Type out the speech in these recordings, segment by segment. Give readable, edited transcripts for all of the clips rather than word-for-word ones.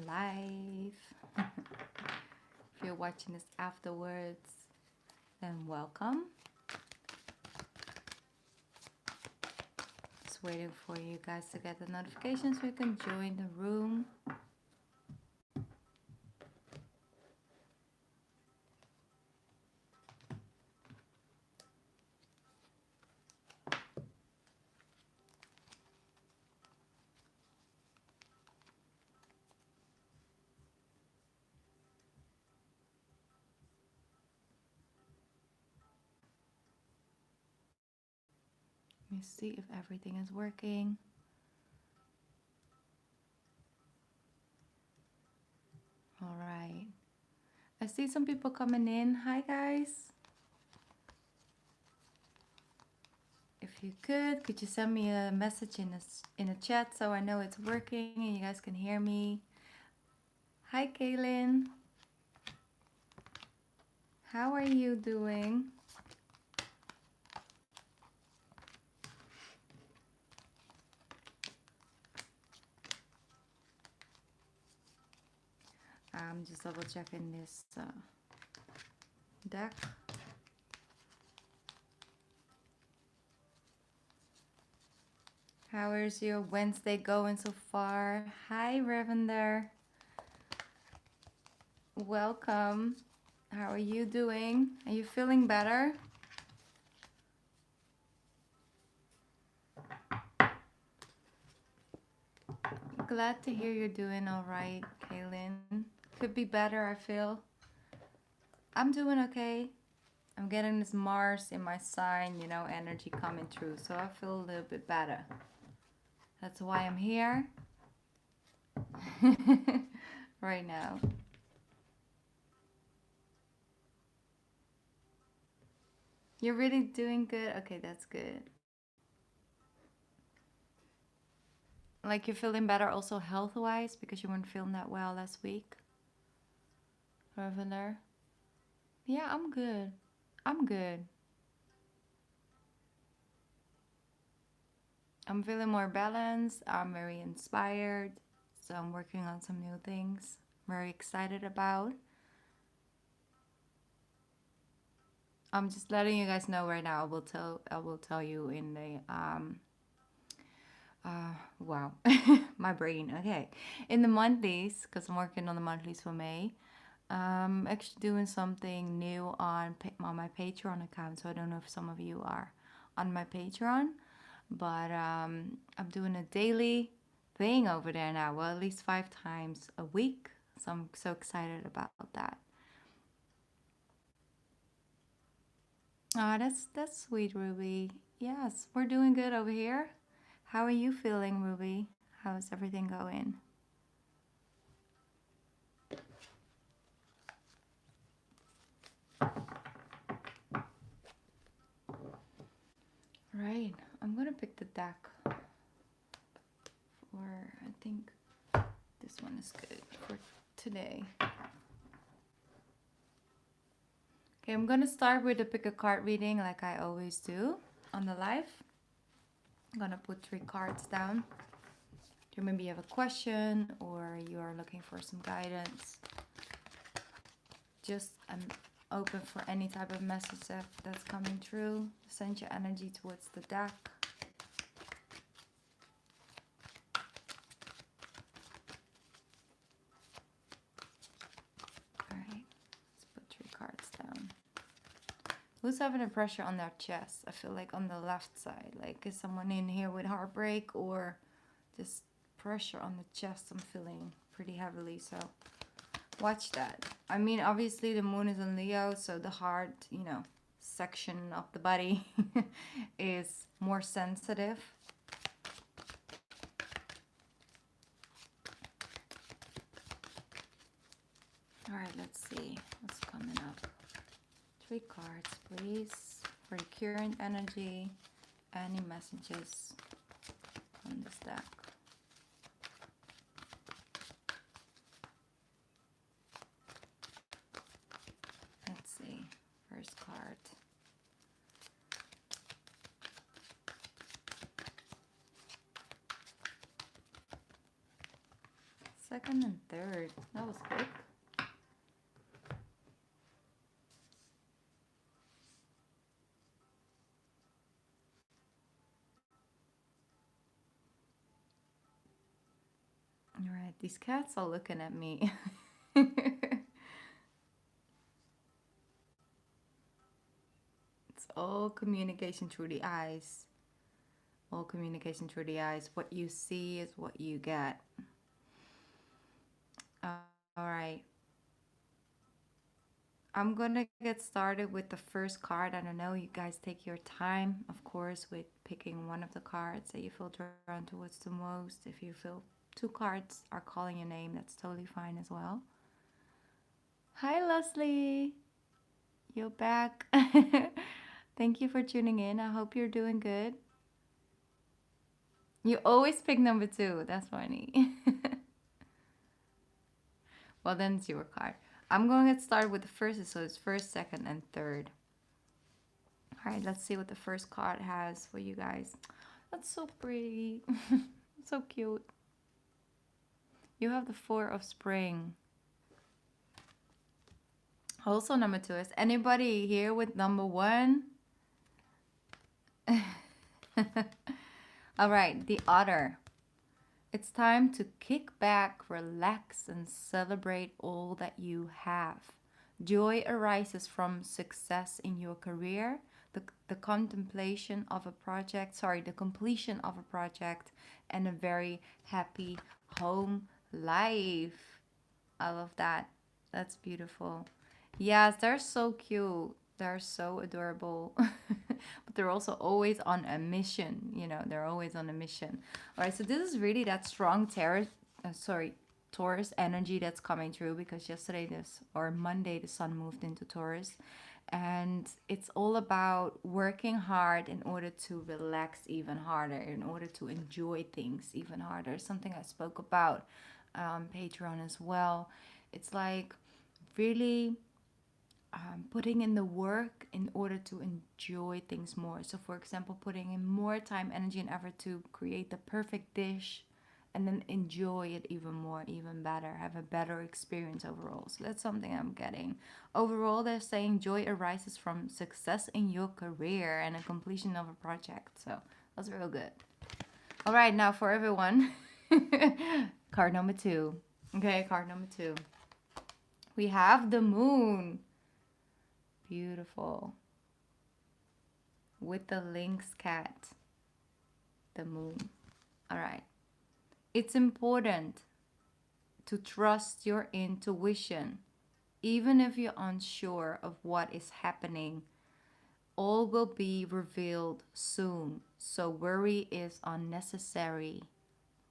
live. If you're watching this afterwards, then welcome. Just waiting for you guys to get the notifications so you can join the room. Let me see if everything is working. All right. I see some people coming in. Hi, guys. If you could you send me a message in the chat so I know it's working and you guys can hear me. Hi, Kaylin. How are you doing? I'm just double checking this deck. How is your Wednesday going so far? Hi, Ravender. Welcome. How are you doing? Are you feeling better? Glad to hear you're doing all right, Kaylin. Could be better, I feel. I'm doing okay. I'm getting this Mars in my sign, you know, energy coming through. So I feel a little bit better. That's why I'm here right now. You're really doing good? Okay, that's good. Like you're feeling better also health-wise because you weren't feeling that well last week? Ravender? Yeah, I'm good. I'm good. I'm feeling more balanced. I'm very inspired. So I'm working on some new things. I'm very excited about. I'm just letting you guys know right now. I will tell you in the wow, my brain. Okay, in the monthlies, because I'm working on the monthlies for May. Actually doing something new on my Patreon account. So I don't know if some of you are on my Patreon, but I'm doing a daily thing over there now. Well, at least 5 times a week. So I'm so excited about that. That's sweet, Ruby. Yes, we're doing good over here. How are you feeling, Ruby? How's everything going? Right, I'm gonna pick the deck for, I think this one is good for today. Okay, I'm gonna start with a pick a card reading like I always do on the live. I'm gonna put 3 cards down. You maybe have a question or you are looking for some guidance. Just I'm open for any type of message that's coming through. Send your energy towards the deck. Alright, let's put 3 cards down. Who's having a pressure on their chest? I feel like on the left side. Like is someone in here with heartbreak or just pressure on the chest? I'm feeling pretty heavily, so watch that. I mean, obviously the moon is in Leo, so the heart, you know, section of the body is more sensitive. All right, let's see what's coming up. 3 cards, please, for the current energy. Any messages on this deck? Let's see. First card. second, and third. That was quick. All right, these cats are looking at me. It's all communication through the eyes. All communication through the eyes. What you see is what you get. All right. I'm gonna get started with the first card. I don't know, you guys take your time, of course, with picking one of the cards that you feel drawn towards the most. If you feel two cards are calling your name, that's totally fine as well. Hi, Leslie. You're back. Thank you for tuning in. I hope you're doing good. You always pick number 2. That's funny. Well, then it's your card. I'm going to get started with the first, so it's first, second, and third. All right, let's see what the first card has for you guys. That's so pretty. So cute. You have the 4 of spring. Also, number 2 is anybody here with number 1? All right, the Otter. It's time to kick back, relax, and celebrate all that you have. Joy arises from success in your career, the contemplation of a project, the completion of a project, and a very happy home life. I love that. That's beautiful. Yes, they're so cute. They're so adorable. But they're also always on a mission. You know, they're always on a mission. All right, so this is really that strong Taurus energy that's coming through, because Monday the sun moved into Taurus. And it's all about working hard in order to relax even harder, in order to enjoy things even harder. Something I spoke about on Patreon as well. It's like really putting in the work in order to enjoy things more. So, for example, putting in more time, energy, and effort to create the perfect dish, and then enjoy it even more, even better, have a better experience overall. So that's something I'm getting. Overall, they're saying joy arises from success in your career and a completion of a project. So that's real good. All right, now for everyone, card number 2. Okay, card number 2. We have the Moon. Beautiful. With the lynx cat. The Moon. All right. It's important to trust your intuition. Even if you're unsure of what is happening, all will be revealed soon. So worry is unnecessary.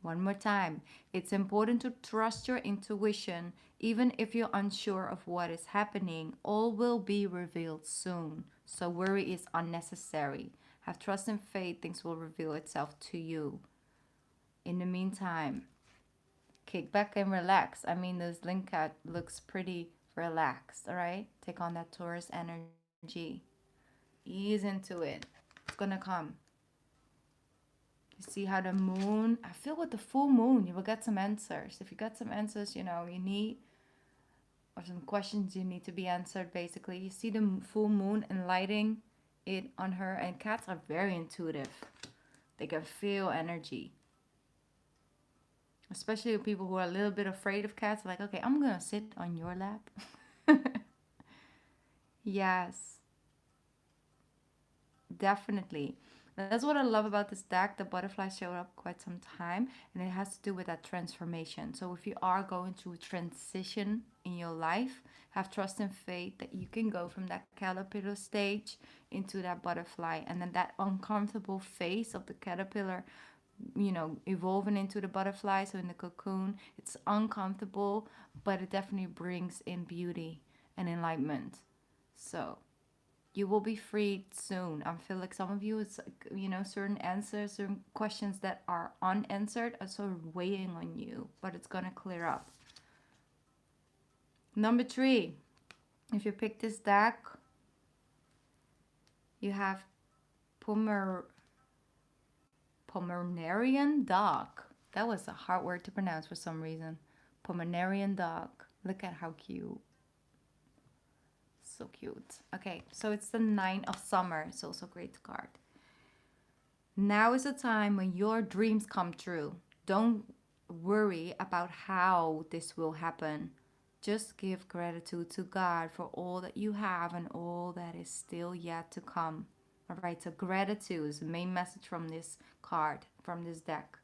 One more time. It's important to trust your intuition. Even if you're unsure of what is happening, all will be revealed soon. So worry is unnecessary. Have trust and faith. Things will reveal itself to you. In the meantime, kick back and relax. I mean, this link cat looks pretty relaxed, all right? Take on that Taurus energy. Ease into it. It's gonna come. You see how the moon, I feel with the full moon, you will get some answers. If you got some answers, you need, or some questions you need to be answered, basically. You see the full moon enlightening it on her, and cats are very intuitive. They can feel energy. Especially people who are a little bit afraid of cats, like, okay, I'm gonna sit on your lap. Yes, definitely. That's what I love about this deck. The butterfly showed up quite some time, and it has to do with that transformation. So if you are going through a transition in your life, have trust and faith that you can go from that caterpillar stage into that butterfly, and then that uncomfortable phase of the caterpillar, evolving into the butterfly. So in the cocoon, it's uncomfortable, but it definitely brings in beauty and enlightenment. So you will be freed soon. I feel like some of you, it's certain answers, certain questions that are unanswered are sort of weighing on you, but it's gonna clear up. Number 3, if you pick this deck, you have Pomeranian dog. That was a hard word to pronounce for some reason. Pomeranian dog. Look at how cute. So cute. Okay, so it's the Nine of Summer. It's also a great card. Now is the time when your dreams come true. Don't worry about how this will happen. Just give gratitude to God for all that you have and all that is still yet to come. All right, so gratitude is the main message from this card, from this deck.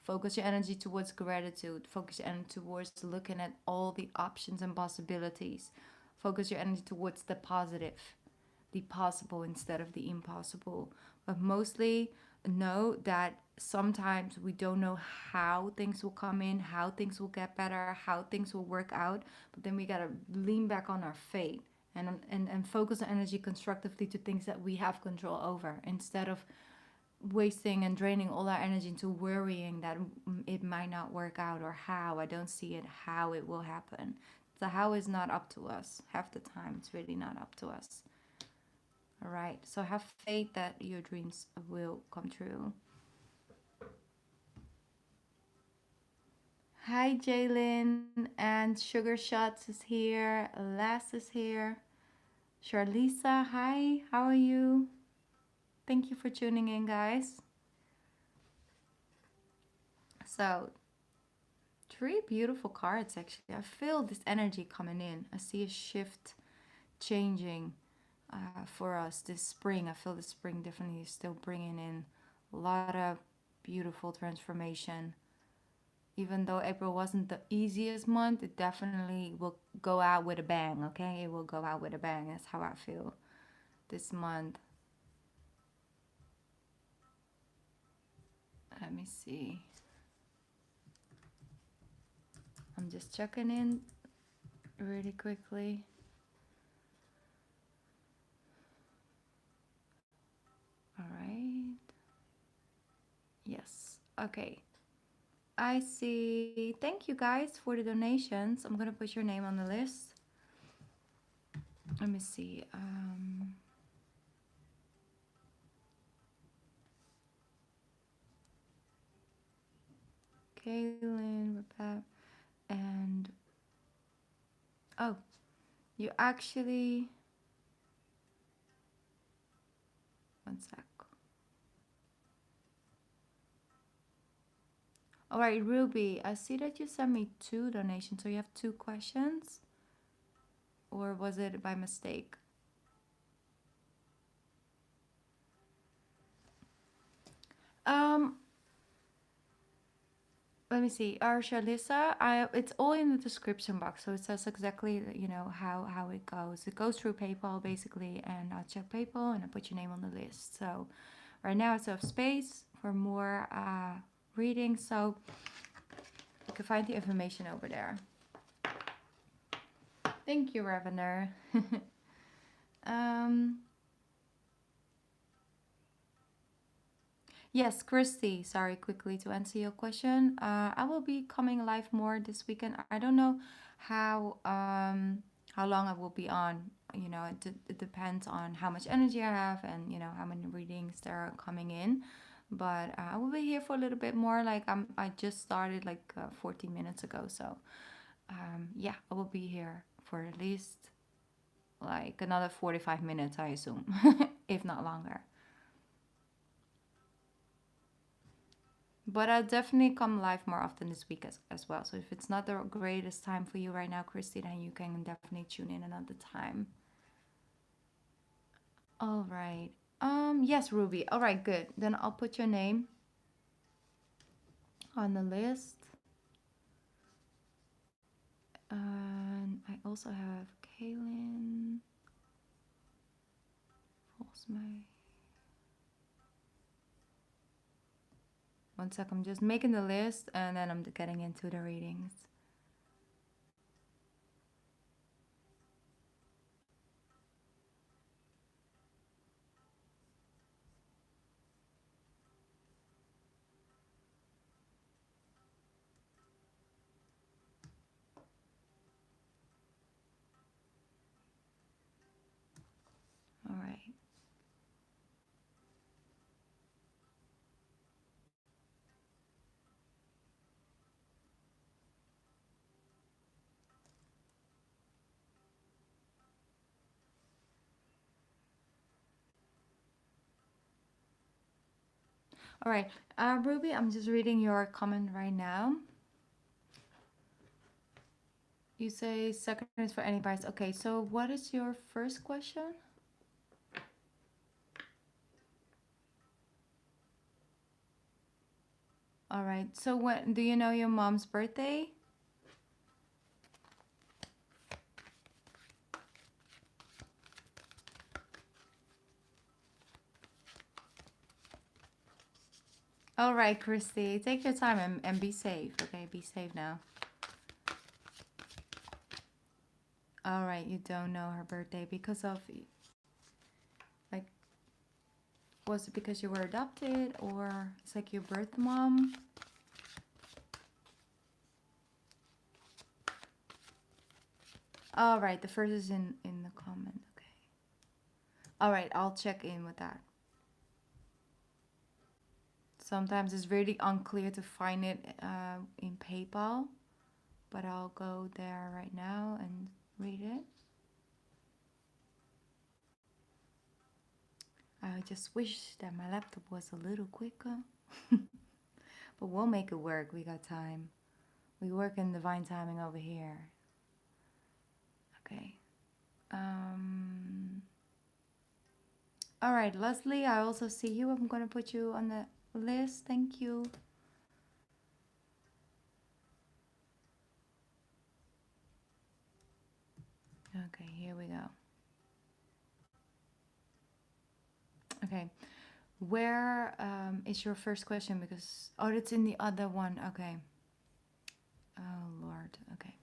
Focus your energy towards gratitude. Focus your energy towards looking at all the options and possibilities. Focus your energy towards the positive, the possible instead of the impossible. But mostly know that sometimes we don't know how things will come in, how things will get better, how things will work out. But then we got to lean back on our fate and focus our energy constructively to things that we have control over, instead of wasting and draining all our energy into worrying that it might not work out, or how I don't see it, how it will happen. The how is not up to us. Half the time it's really not up to us. All right, so have faith that your dreams will come true. Hi, Jalen, and Sugar Shots is here. Les is here. Charlisa, hi, how are you? Thank you for tuning in, guys. So, 3 beautiful cards, actually. I feel this energy coming in. I see a shift changing for us this spring. I feel the spring definitely is still bringing in a lot of beautiful transformation. Even though April wasn't the easiest month, it definitely will go out with a bang, okay? It will go out with a bang. That's how I feel this month. Let me see. I'm just checking in really quickly. All right. Yes. Okay. I see. Thank you guys for the donations. I'm gonna put your name on the list. Let me see. Kaylin, Rebecca, and oh, you actually. One sec. All right, Ruby, I see that you sent me 2 donations. So you have 2 questions? Or was it by mistake? Let me see. Our Shalissa, it's all in the description box. So it says exactly, you know, how it goes. It goes through PayPal, basically. And I'll check PayPal and I put your name on the list. So right now it's off space for more readings. So you can find the information over there. Thank you, Revener. Yes, Christy, sorry, quickly to answer your question. I will be coming live more this weekend. I don't know how long I will be on. You know, it depends on how much energy I have and, you know, how many readings there are coming in. But I will be here for a little bit more. Like I just started like 14 minutes ago. So yeah, I will be here for at least like another 45 minutes, I assume, if not longer. But I'll definitely come live more often this week as well. So if it's not the greatest time for you right now, Christy, then you can definitely tune in another time. All right. Yes, Ruby. All right, good. Then I'll put your name on the list. And I also have Kaylin. One sec, I'm just making the list and then I'm getting into the readings. All right. All right, Ruby, I'm just reading your comment right now. You say second is for any advice. Okay, so what is your first question? All right, so when do you know your mom's birthday? All right, Christy, take your time and be safe. Okay, be safe now. All right, you don't know her birthday because of, like, was it because you were adopted or it's like your birth mom? All right, the first is in the comment. Okay. All right, I'll check in with that. Sometimes it's really unclear to find it in PayPal, but I'll go there right now and read it. I just wish that my laptop was a little quicker. But we'll make it work. We got time. We work in divine timing over here. Okay. All right, Leslie, I also see you. I'm going to put you on the list. Thank you. Okay, here we go. Okay. Where is your first question? Because, oh, it's in the other one. Okay. Oh, Lord. Okay.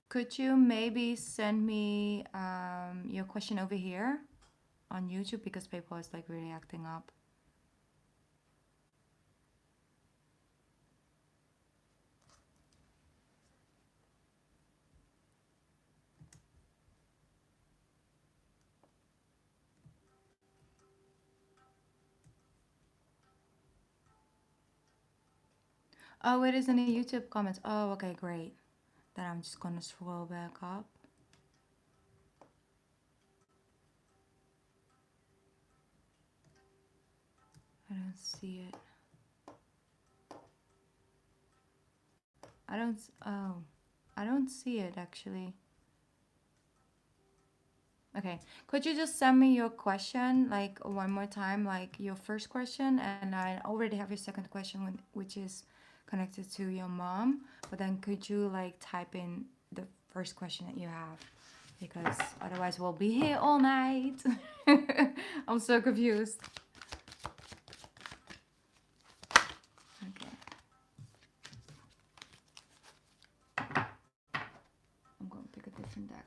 Could you maybe send me your question over here on YouTube? Because PayPal is like really acting up. Oh, it is in the YouTube comments. Oh, okay, great. Then I'm just gonna scroll back up. I don't see it. I don't see it actually. Okay, could you just send me your question like one more time, like your first question, and I already have your second question, which is connected to your mom, but then could you like type in the first question that you have, because otherwise we'll be here all night. I'm so confused. Okay. I'm going to pick a different deck.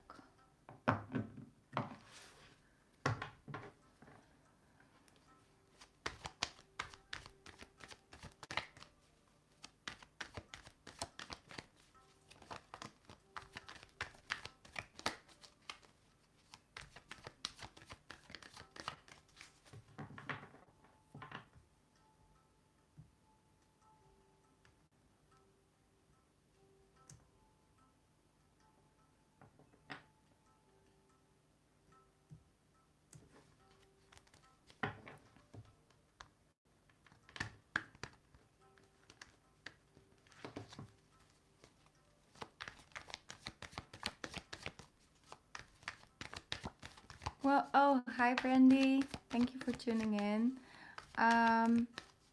Well, oh, hi, Brandy. Thank you for tuning in.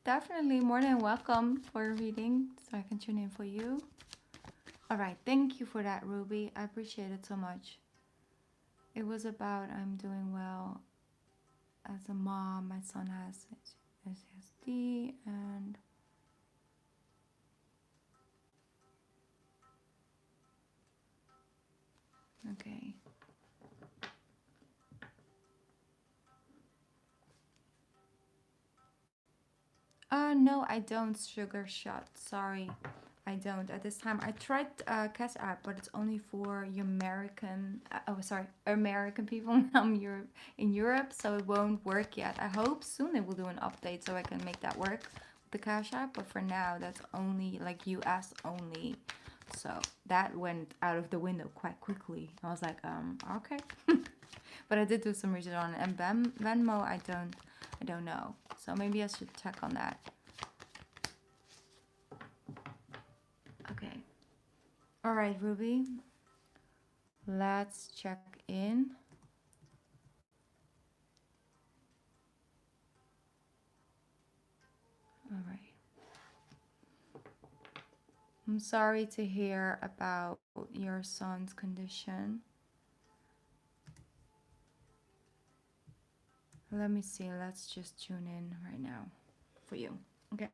Definitely more than welcome for a reading, so I can tune in for you. All right, thank you for that, Ruby. I appreciate it so much. It was about I'm doing well as a mom. My son has SSD and okay. No, I don't sugar shot. Sorry, I don't at this time. I tried Cash App, but it's only for your American. American people. I'm in Europe, so it won't work yet. I hope soon it will do an update so I can make that work with the Cash App. But for now, that's only like US only. So that went out of the window quite quickly. I was like, okay. But I did do some research on it. And Venmo, I don't know. So maybe I should check on that. Okay. All right, Ruby. Let's check in. All right. I'm sorry to hear about your son's condition. Let me see. Let's just tune in right now for you. Okay.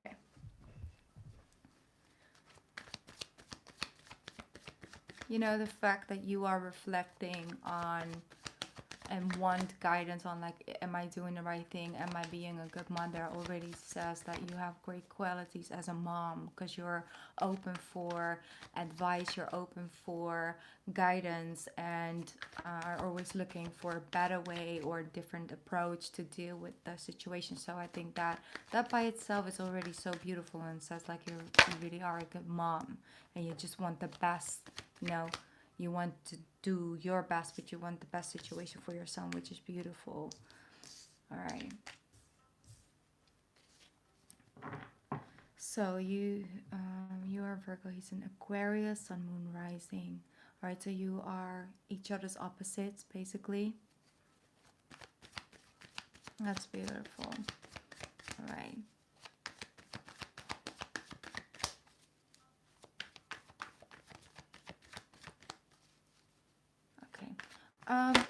You know, the fact that you are reflecting on and want guidance on, like, am I doing the right thing? Am I being a good mother? Already says that you have great qualities as a mom, because you're open for advice, you're open for guidance, and are always looking for a better way or a different approach to deal with the situation. So I think that by itself is already so beautiful, and says like you really are a good mom, and you just want the best, you know. You want to do your best, but you want the best situation for your son, which is beautiful. All right. So you are Virgo. He's an Aquarius, Sun, Moon, Rising. All right. So you are each other's opposites, basically. That's beautiful. All right.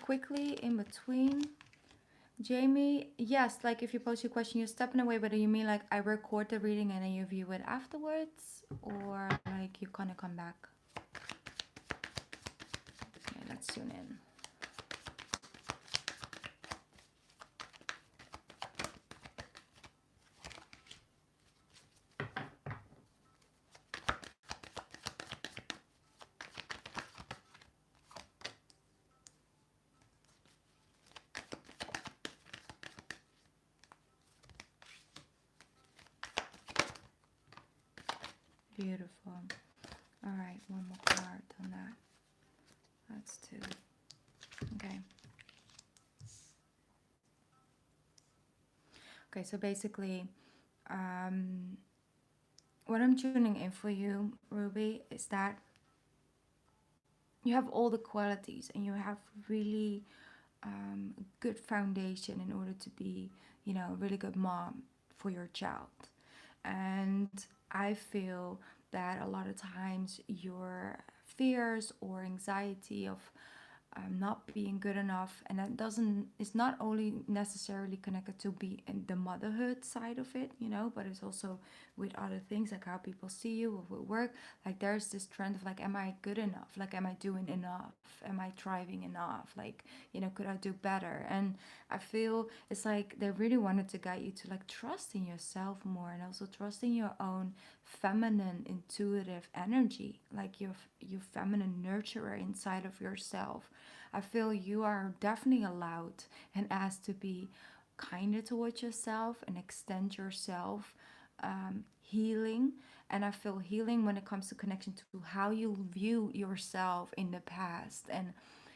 Quickly in between, Jamie, yes, like if you post your question, you're stepping away, but do you mean like I record the reading and then you view it afterwards? Or like you kind of come back? Okay, let's tune in. Beautiful. All right, one more card on that. That's 2. Okay. Okay, so basically, what I'm tuning in for you, Ruby, is that you have all the qualities and you have really good foundation in order to be, you know, a really good mom for your child. And I feel that a lot of times your fears or anxiety of not being good enough, and that doesn't, it's not only necessarily connected to be in the motherhood side of it, you know, but it's also with other things, like how people see you or with work. Like there's this trend of like, am I good enough? Like, am I doing enough? Am I thriving enough? Like, you know, could I do better? And I feel it's like they really wanted to guide you to like trust in yourself more, and also trust in your own feminine intuitive energy, like your feminine nurturer inside of yourself. I feel you are definitely allowed and asked to be kinder towards yourself and extend yourself, healing. And I feel healing when it comes to connection to how you view yourself in the past. And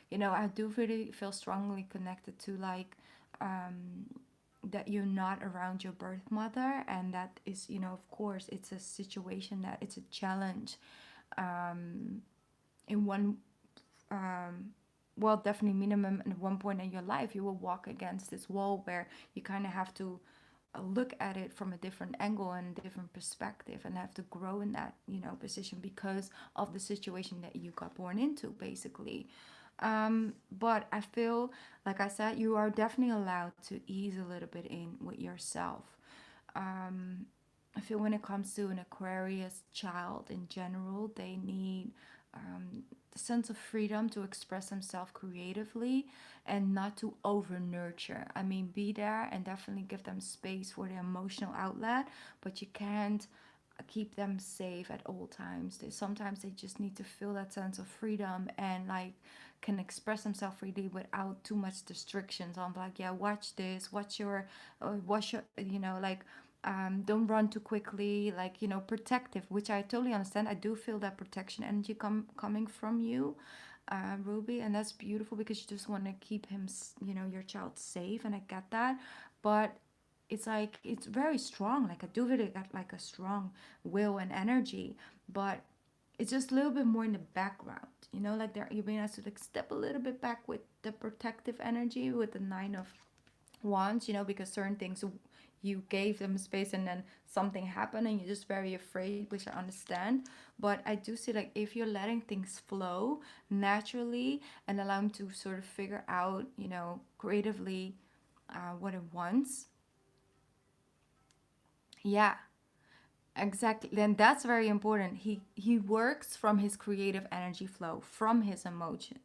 you know, I do really feel strongly connected to like that you're not around your birth mother, and that is, you know, of course it's a situation, that it's a challenge in one well, definitely minimum at one point in your life you will walk against this wall where you kind of have to look at it from a different angle and a different perspective, and have to grow in that, you know, position because of the situation that you got born into, basically. But I feel, like I said, you are definitely allowed to ease a little bit in with yourself. I feel when it comes to an Aquarius child in general, they need the sense of freedom to express themselves creatively and not to over nurture. I mean, be there and definitely give them space for their emotional outlet, but you can't keep them safe at all times. Sometimes they just need to feel that sense of freedom and like can express themselves freely without too much restrictions on like, yeah, watch this, watch your, you know, like don't run too quickly, like, you know, protective, which I totally understand. I do feel that protection energy coming from you. Ruby, and that's beautiful because you just want to keep him, your child safe, and I get that, but it's like it's very strong. Like a Duvet got like a strong will and energy, but it's just a little bit more in the background. Like there, you're being asked to like step a little bit back with the protective energy with the Nine of Wands. Because certain things you gave them space and then something happened and you're just very afraid, which I understand. But I do see like if you're letting things flow naturally and allow them to sort of figure out, creatively what it wants. Yeah, exactly. Then that's very important. He works from his creative energy flow, from his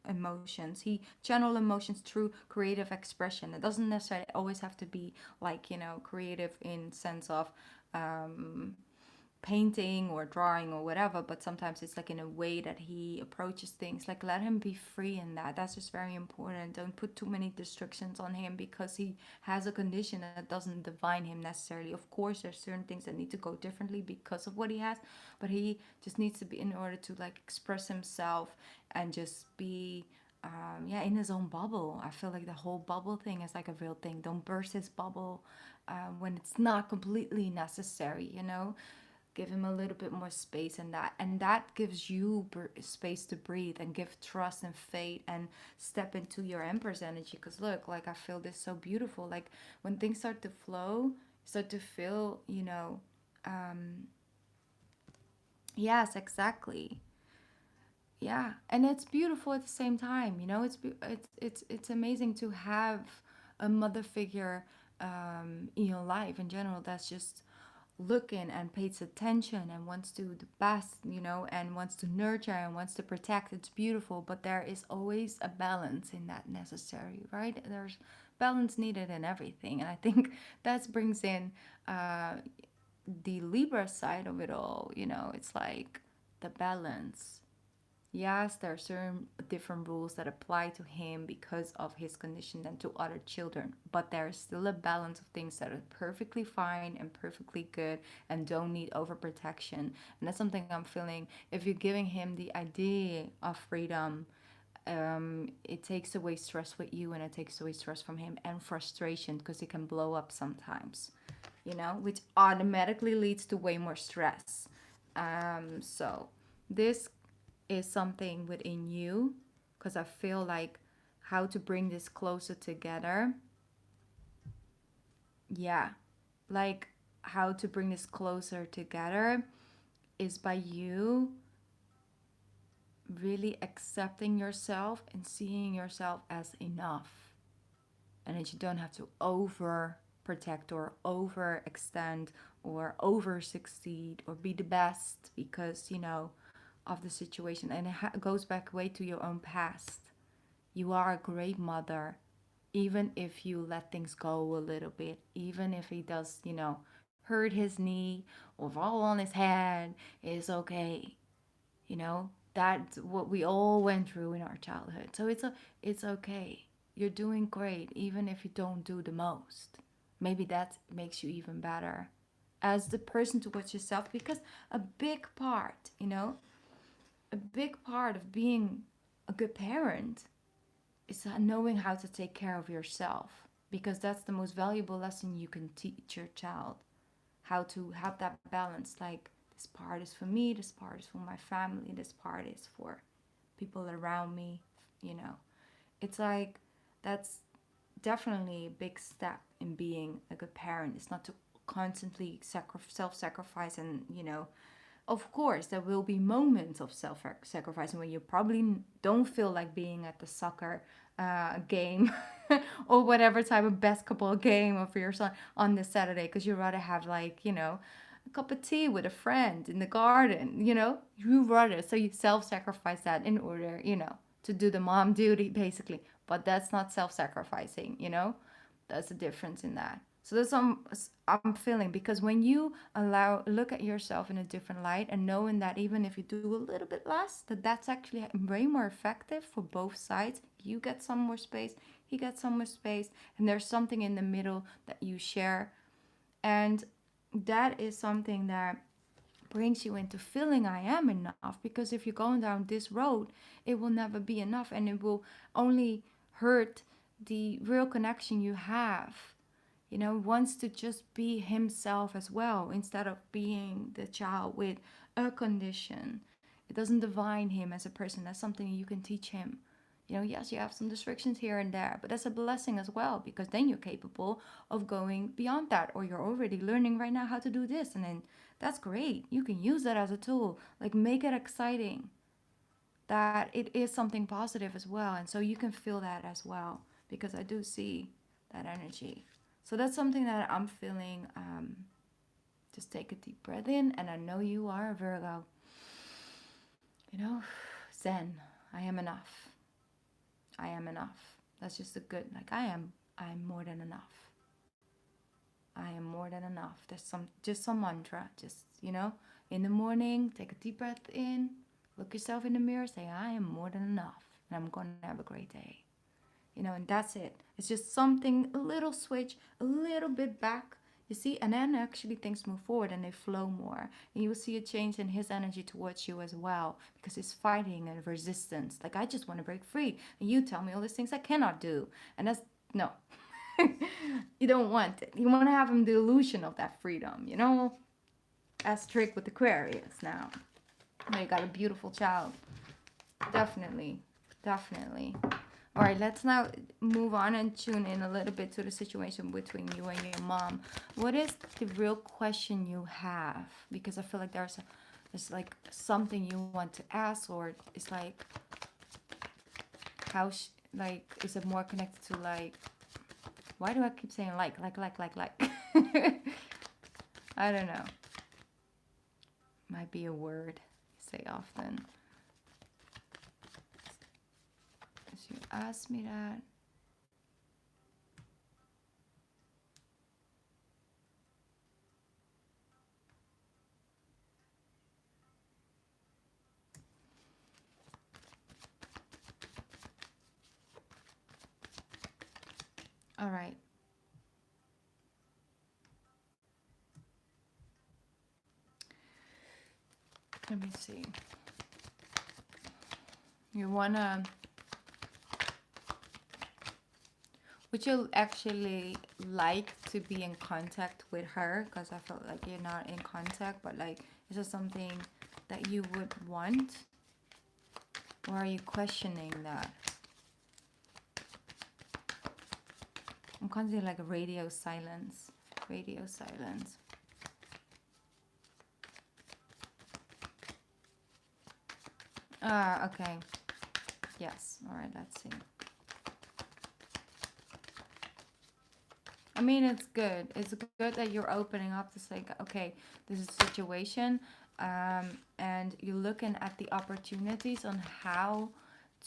emotions. He channel emotions through creative expression. It doesn't necessarily always have to be like, creative in sense of um painting or drawing or whatever, but sometimes it's like in a way that he approaches things. Like let him be free in that. That's just very important. Don't put too many restrictions on him because he has a condition that doesn't define him necessarily. Of course there's certain things that need to go differently because of what he has, but he just needs to be, in order to like express himself and just be yeah, in his own bubble. I feel like the whole bubble thing is like a real thing. Don't burst his bubble when it's not completely necessary, give him a little bit more space in that, and that gives you space to breathe and give trust and faith and step into your Empress energy. Because look, like I feel this so beautiful, like when things start to flow, start to feel, yes, exactly. Yeah, and it's beautiful at the same time. It's amazing to have a mother figure in your life in general that's just looking and pays attention and wants to do the best, and wants to nurture and wants to protect. It's beautiful, but there is always a balance in that necessary, right? There's balance needed in everything, and I think that brings in uh, the Libra side of it all. It's like the balance. Yes, there are certain different rules that apply to him because of his condition than to other children, but there is still a balance of things that are perfectly fine and perfectly good and don't need overprotection. And that's something I'm feeling. If you're giving him the idea of freedom, it takes away stress with you and it takes away stress from him and frustration because it can blow up sometimes, which automatically leads to way more stress. So this is something within you, because I feel like how to bring this closer together. Yeah, like how to bring this closer together is by you really accepting yourself and seeing yourself as enough, and that you don't have to over protect or overextend or over succeed or be the best because of the situation. And it goes back way to your own past. You are a great mother, even if you let things go a little bit, even if he does, hurt his knee or fall on his head, it's okay. That's what we all went through in our childhood. So it's okay. You're doing great, even if you don't do the most. Maybe that makes you even better as the person towards yourself, because a big part, a big part of being a good parent is knowing how to take care of yourself, because that's the most valuable lesson you can teach your child, how to have that balance. Like, this part is for me, this part is for my family, this part is for people around me. you know it's like that's definitely a big step in being a good parent. It's not to constantly self-sacrifice, and of course, there will be moments of self-sacrifice when you probably don't feel like being at the soccer game or whatever type of basketball game of your son on this Saturday, because you'd rather have, like, a cup of tea with a friend in the garden. You rather, so you self-sacrifice that in order, to do the mom duty, basically. But that's not self-sacrificing. That's the difference in that. So that's what I'm feeling, because when you look at yourself in a different light, and knowing that even if you do a little bit less, that's actually way more effective for both sides. You get some more space, he gets some more space, and there's something in the middle that you share. And that is something that brings you into feeling I am enough. Because if you're going down this road, it will never be enough, and it will only hurt the real connection you have. You know, wants to just be himself as well, instead of being the child with a condition. It doesn't define him as a person. That's something you can teach him. You know, yes, you have some restrictions here and there, but that's a blessing as well, because then you're capable of going beyond that, or you're already learning right now how to do this, and then that's great. You can use that as a tool. Like, make it exciting that it is something positive as well, and so you can feel that as well, because I do see that energy. So that's something that I'm feeling. Just take a deep breath in, and I know you are a Virgo. You know, Zen. I am enough. I am enough. That's just a good, like, I'm more than enough. I am more than enough. There's some mantra. Just, you know, in the morning, take a deep breath in, look yourself in the mirror, say, I am more than enough, and I'm going to have a great day. You know, and that's it. It's just something, a little switch, a little bit back, you see, and then actually things move forward and they flow more. And you will see a change in his energy towards you as well, because he's fighting a resistance. Like, I just want to break free, and you tell me all these things I cannot do. And that's, no. You don't want it. You want to have him the illusion of that freedom, you know? Asterisk with Aquarius now. You got a beautiful child. Definitely. Definitely. All right, let's now move on and tune in a little bit to the situation between you and your mom. What is the real question you have? Because I feel like there's like something you want to ask, or it's like, how, like, is it more connected to, like, why do I keep saying like? I don't know. Might be a word you say often. You asked me that. All right. Let me see. You wanna... Would you actually like to be in contact with her? Because I felt like you're not in contact, but like, is this something that you would want? Or are you questioning that? I'm constantly like a radio silence. Radio silence. Okay. Yes. All right, let's see. I mean, it's good. It's good that you're opening up to say, okay, this is a situation, and you're looking at the opportunities on how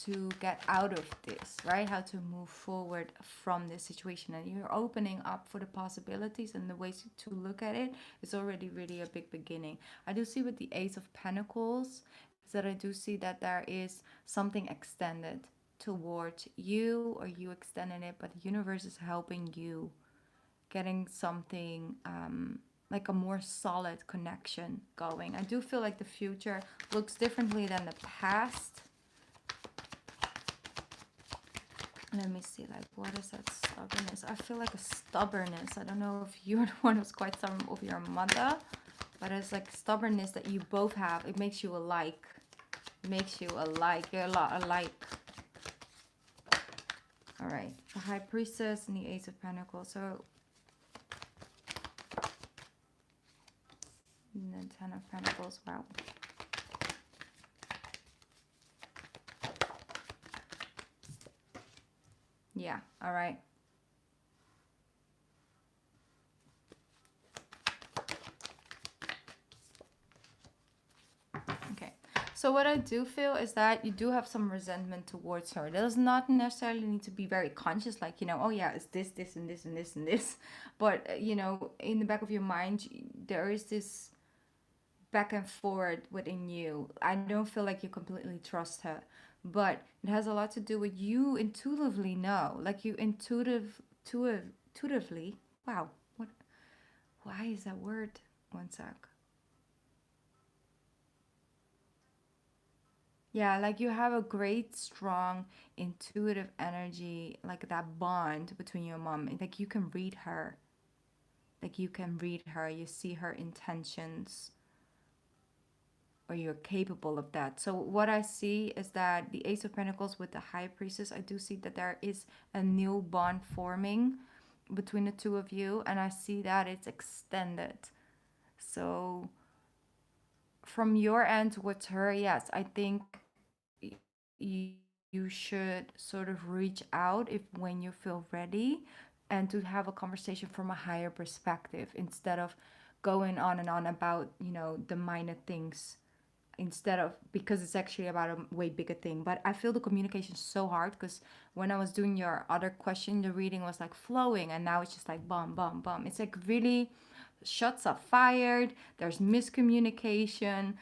to get out of this, right? How to move forward from this situation, and you're opening up for the possibilities and the ways to look at it. It's already really a big beginning. I do see with the Ace of Pentacles that I do see that there is something extended towards you, or you extending it, but the universe is helping you getting something like a more solid connection going. I do feel like the future looks differently than the past. Let me see, like, what is that stubbornness? I feel like a stubbornness. I don't know if you're the one who's quite stubborn with your mother, but it's like stubbornness that you both have. It makes you alike. It makes you alike. You're a lot alike. All right, the High Priestess and the Ace of Pentacles. So, and then Ten of Pentacles. Wow. Yeah, all right. Okay. So what I do feel is that you do have some resentment towards her. That does not necessarily need to be very conscious, like, you know, oh yeah, it's this, this, and this, and this, and this. But, you know, in the back of your mind, there is this back and forward within you. I don't feel like you completely trust her, but it has a lot to do with you intuitively know, like you intuitively. Wow, what? Why is that word? One sec. Yeah, like you have a great, strong, intuitive energy, like that bond between your mom. Like you can read her. Like you can read her, you see her intentions, or you're capable of that. So what I see is that the Ace of Pentacles with the High Priestess, I do see that there is a new bond forming between the two of you, and I see that it's extended. So from your end towards her, yes, I think you you should sort of reach out if when you feel ready, and to have a conversation from a higher perspective instead of going on and on about, the minor things, instead of, because it's actually about a way bigger thing. But I feel the communication so hard, because when I was doing your other question, the reading was like flowing, and now it's just like bum bum bum. It's like really shots are fired, there's miscommunication,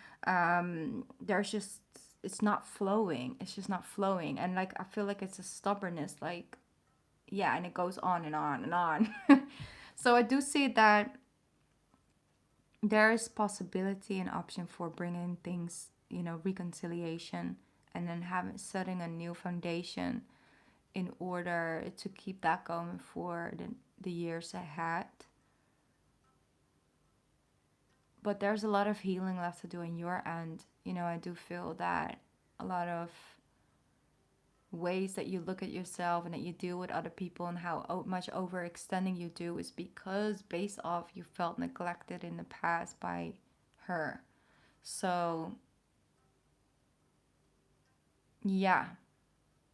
there's just, it's not flowing, it's just not flowing. And like I feel like it's a stubbornness, like, yeah, and it goes on and on and on. So I do see that there is possibility and option for bringing things, reconciliation, and then having setting a new foundation in order to keep that going for the years ahead. But there's a lot of healing left to do on your end. I do feel that a lot of ways that you look at yourself and that you deal with other people, and how much overextending you do, is because based off you felt neglected in the past by her. So yeah,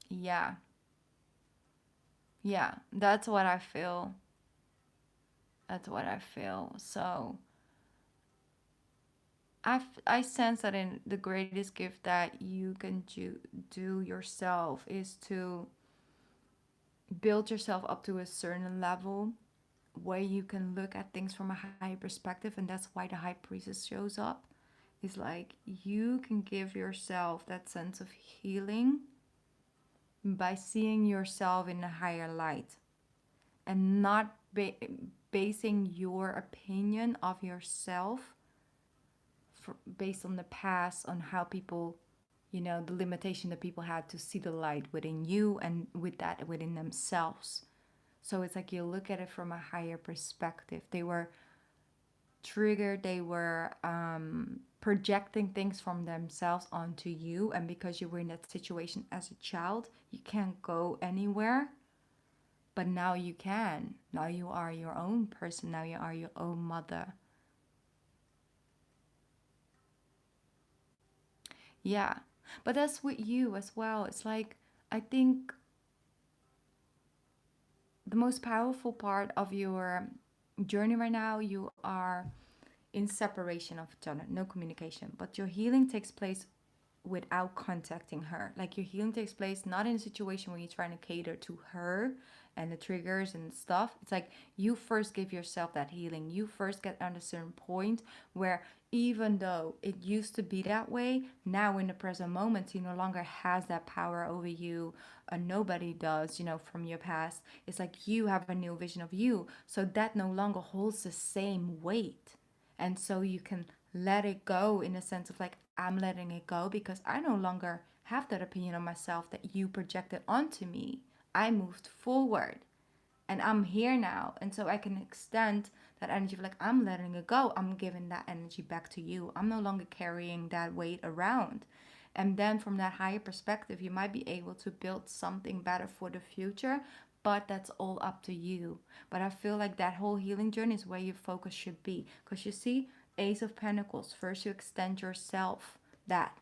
yeah, yeah, that's what I feel. That's what I feel. So I sense that in the greatest gift that you can do yourself is to build yourself up to a certain level where you can look at things from a high perspective. And that's why the High Priestess shows up. Is like you can give yourself that sense of healing by seeing yourself in a higher light, and not basing your opinion of yourself based on the past, on how people, the limitation that people had to see the light within you and with that within themselves. So it's like you look at it from a higher perspective. They were triggered, they were projecting things from themselves onto you, and because you were in that situation as a child, you can't go anywhere. But now you can. Now you are your own person. Now you are your own mother. Yeah. But that's with you as well. It's like, I think the most powerful part of your journey right now, you are in separation of each other, no communication. But your healing takes place without contacting her. Like your healing takes place not in a situation where you're trying to cater to her and the triggers and stuff. It's like you first give yourself that healing. You first get at a certain point where, even though it used to be that way, now in the present moment, he no longer has that power over you. Nobody does, from your past. It's like you have a new vision of you. So that no longer holds the same weight. And so you can let it go, in a sense of like, I'm letting it go because I no longer have that opinion of myself that you projected onto me. I moved forward and I'm here now. And so I can extend that energy of like, I'm letting it go. I'm giving that energy back to you. I'm no longer carrying that weight around. And then from that higher perspective, you might be able to build something better for the future, but that's all up to you. But I feel like that whole healing journey is where your focus should be. Because you see, Ace of Pentacles, first you extend yourself that.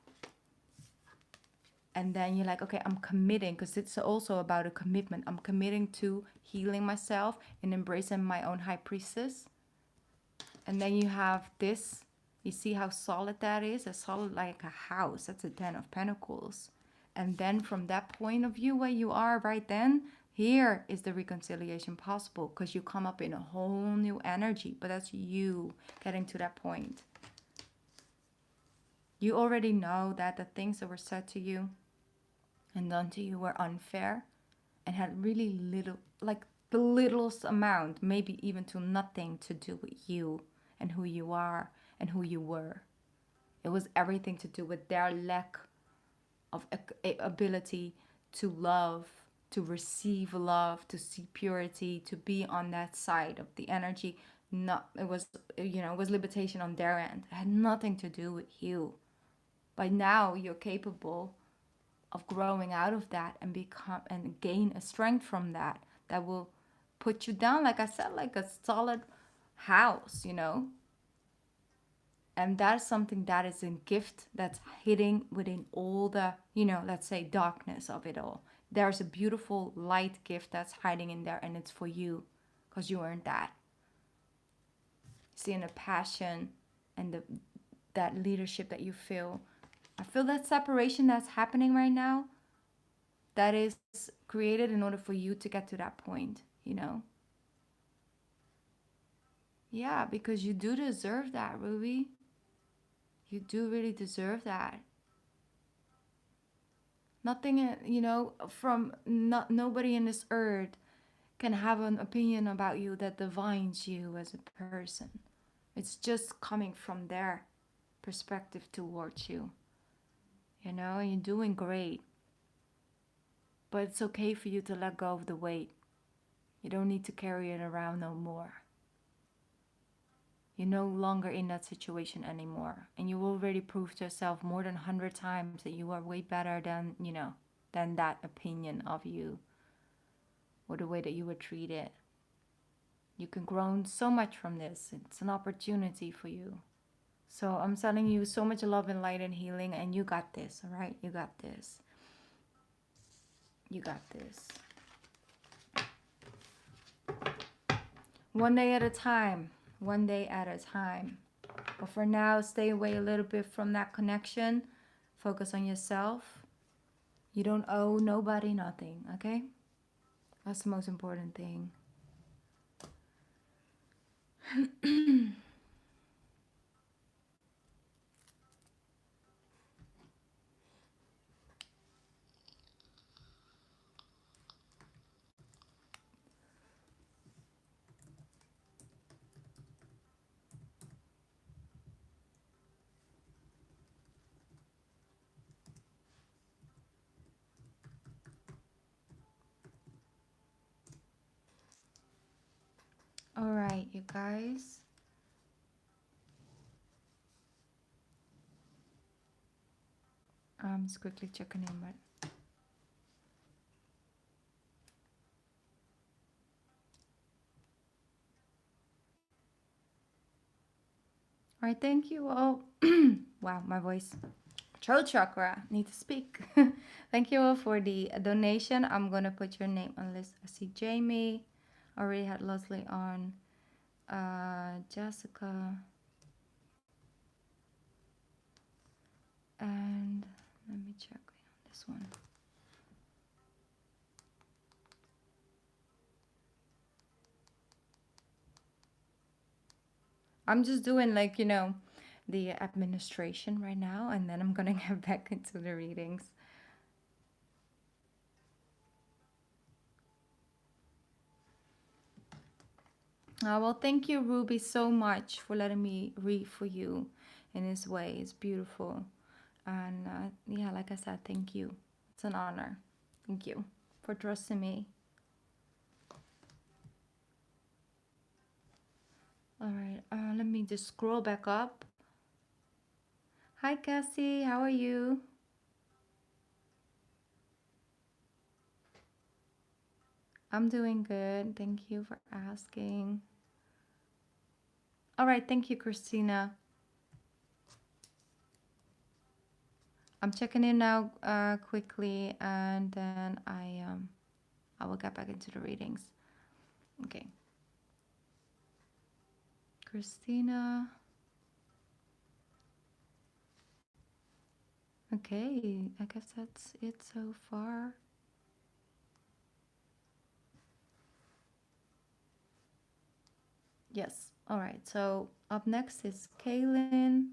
And then you're like, okay, I'm committing, because it's also about a commitment. I'm committing to healing myself and embracing my own High Priestess. And then you have this. You see how solid that is? It's solid like a house. That's a 10 of Pentacles. And then from that point of view where you are right then, here is the reconciliation possible, because you come up in a whole new energy. But that's you getting to that point. You already know that the things that were said to you and done to you were unfair and had really little, like the littlest amount, maybe even to nothing, to do with you and who you are and who you were. It was everything to do with their lack of ability to love, to receive love, to see purity, to be on that side of the energy. Not, it was, you know, it was limitation on their end. It had nothing to do with you. By now you're capable of growing out of that and become and gain a strength from that that will put you down, like I said, like a solid house, you know. And that's something that is a gift that's hidden within all the, you know, let's say darkness of it all. There's a beautiful light gift that's hiding in there, and it's for you because you earned that. Seeing the passion and that leadership that you feel. I feel that separation that's happening right now, that is created in order for you to get to that point, you know? Yeah, because you do deserve that, Ruby. You do really deserve that. Nothing, you know, from nobody in this earth can have an opinion about you that defines you as a person. It's just coming from their perspective towards you. You know, you're doing great. But it's okay for you to let go of the weight. You don't need to carry it around no more. You're no longer in that situation anymore. And you already proved to yourself more than 100 times that you are way better than, you know, than that opinion of you or the way that you were treated. You can grow so much from this. It's an opportunity for you. So I'm sending you so much love and light and healing, and you got this, all right? You got this. You got this. One day at a time. One day at a time. But for now, stay away a little bit from that connection. Focus on yourself. You don't owe nobody nothing, okay? That's the most important thing. All right, you guys. I'm just quickly checking in, but all right, thank you all. Wow, my voice. Throat chakra, need to speak. Thank you all for the donation. I'm gonna put your name on list. I see Jamie. Already had Leslie on. Jessica. And let me check on this one. I'm just doing, like, you know, the administration right now, and then I'm gonna get back into the readings. Well, thank you, Ruby, so much for letting me read for you in this way. It's beautiful. And yeah, like I said, thank you. It's an honor. Thank you for trusting me. All right, let me just scroll back up. Hi, Cassie. How are you? I'm doing good. Thank you for asking. All right, thank you, Christina. I'm checking in now quickly, and then I will get back into the readings. Okay. Christina. Okay, I guess that's it so far. Yes. All right. So up next is Kaylin.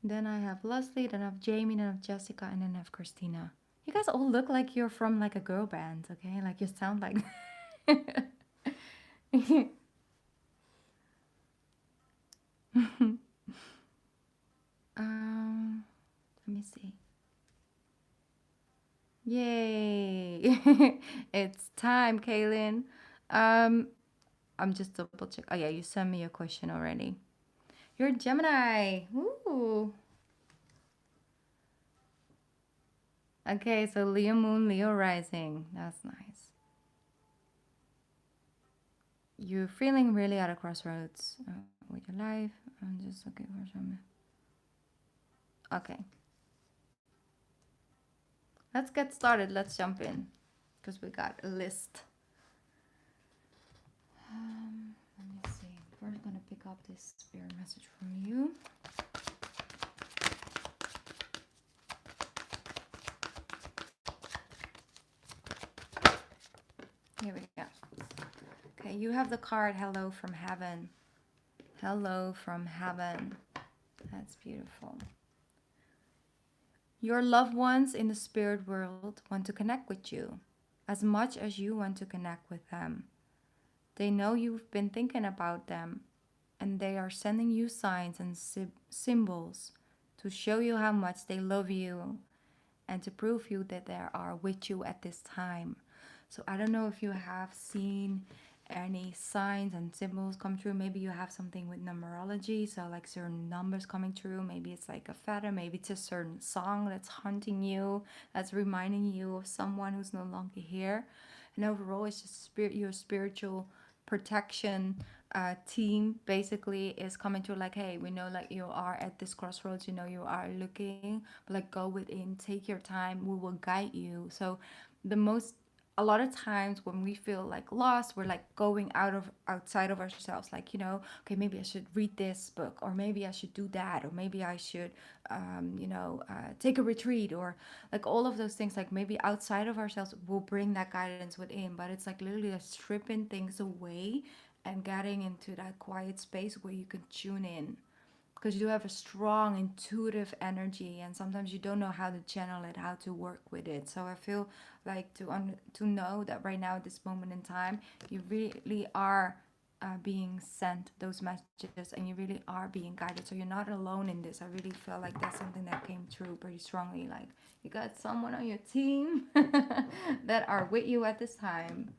Then I have Leslie. Then I have Jamie. Then I have Jessica. And then I have Christina. You guys all look like you're from like a girl band, okay? Like you sound like... me see. Yay! It's time, Kaylin. I'm just double check. Oh yeah, you sent me a question already. You're a Gemini. Ooh. Okay, so Leo Moon, Leo Rising. That's nice. You're feeling really at a crossroads with your life. I'm just looking for some. Okay. Let's get started. Let's jump in because we got a list. Let me see. We're gonna pick up this spirit message from you. Here we go. Okay, you have the card Hello from Heaven. Hello from Heaven. That's beautiful. Your loved ones in the spirit world want to connect with you as much as you want to connect with them. They know you've been thinking about them, and they are sending you signs and symbols to show you how much they love you and to prove you that they are with you at this time. So I don't know if you have seen any signs and symbols come through. Maybe you have something with numerology, so like certain numbers coming through. Maybe it's like a feather, maybe it's a certain song that's haunting you, that's reminding you of someone who's no longer here. And overall, it's just your spiritual protection team basically is coming to like, hey, we know like you are at this crossroads, you know you are looking, but like go within, take your time, we will guide you. So a lot of times when we feel like lost, we're like going outside of ourselves, like, you know, okay, maybe I should read this book, or maybe I should do that, or maybe I should take a retreat, or like all of those things, like maybe outside of ourselves will bring that guidance within, but it's like literally just stripping things away and getting into that quiet space where you can tune in, because you have a strong intuitive energy and sometimes you don't know how to channel it, how to work with it. So I feel like to know that right now at this moment in time you really are being sent those messages and you really are being guided, so you're not alone in this. I really feel like that's something that came through pretty strongly, like you got someone on your team that are with you at this time.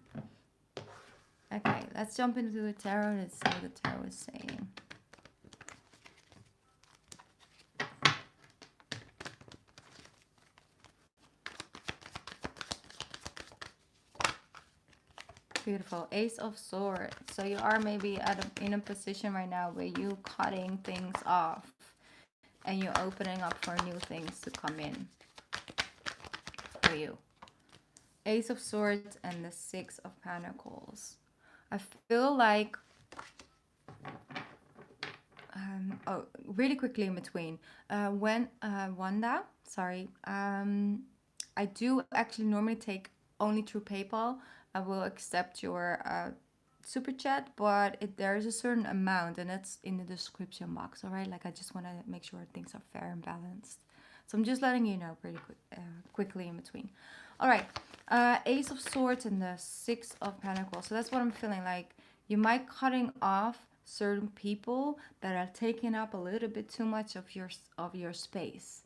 Okay, let's jump into the tarot. Let's see what the tarot is saying. Beautiful. Ace of Swords. So you are maybe in a position right now where you cutting things off and you're opening up for new things to come in for you. Ace of Swords and the Six of Pentacles. I feel like really quickly in between, Wanda, sorry, I do actually normally take only through PayPal. I will accept your super chat, but there is a certain amount and it's in the description box, all right? Like I just want to make sure things are fair and balanced. So I'm just letting you know pretty quickly in between. All right, Ace of Swords and the Six of Pentacles. So that's what I'm feeling like. You might cutting off certain people that are taking up a little bit too much of your space,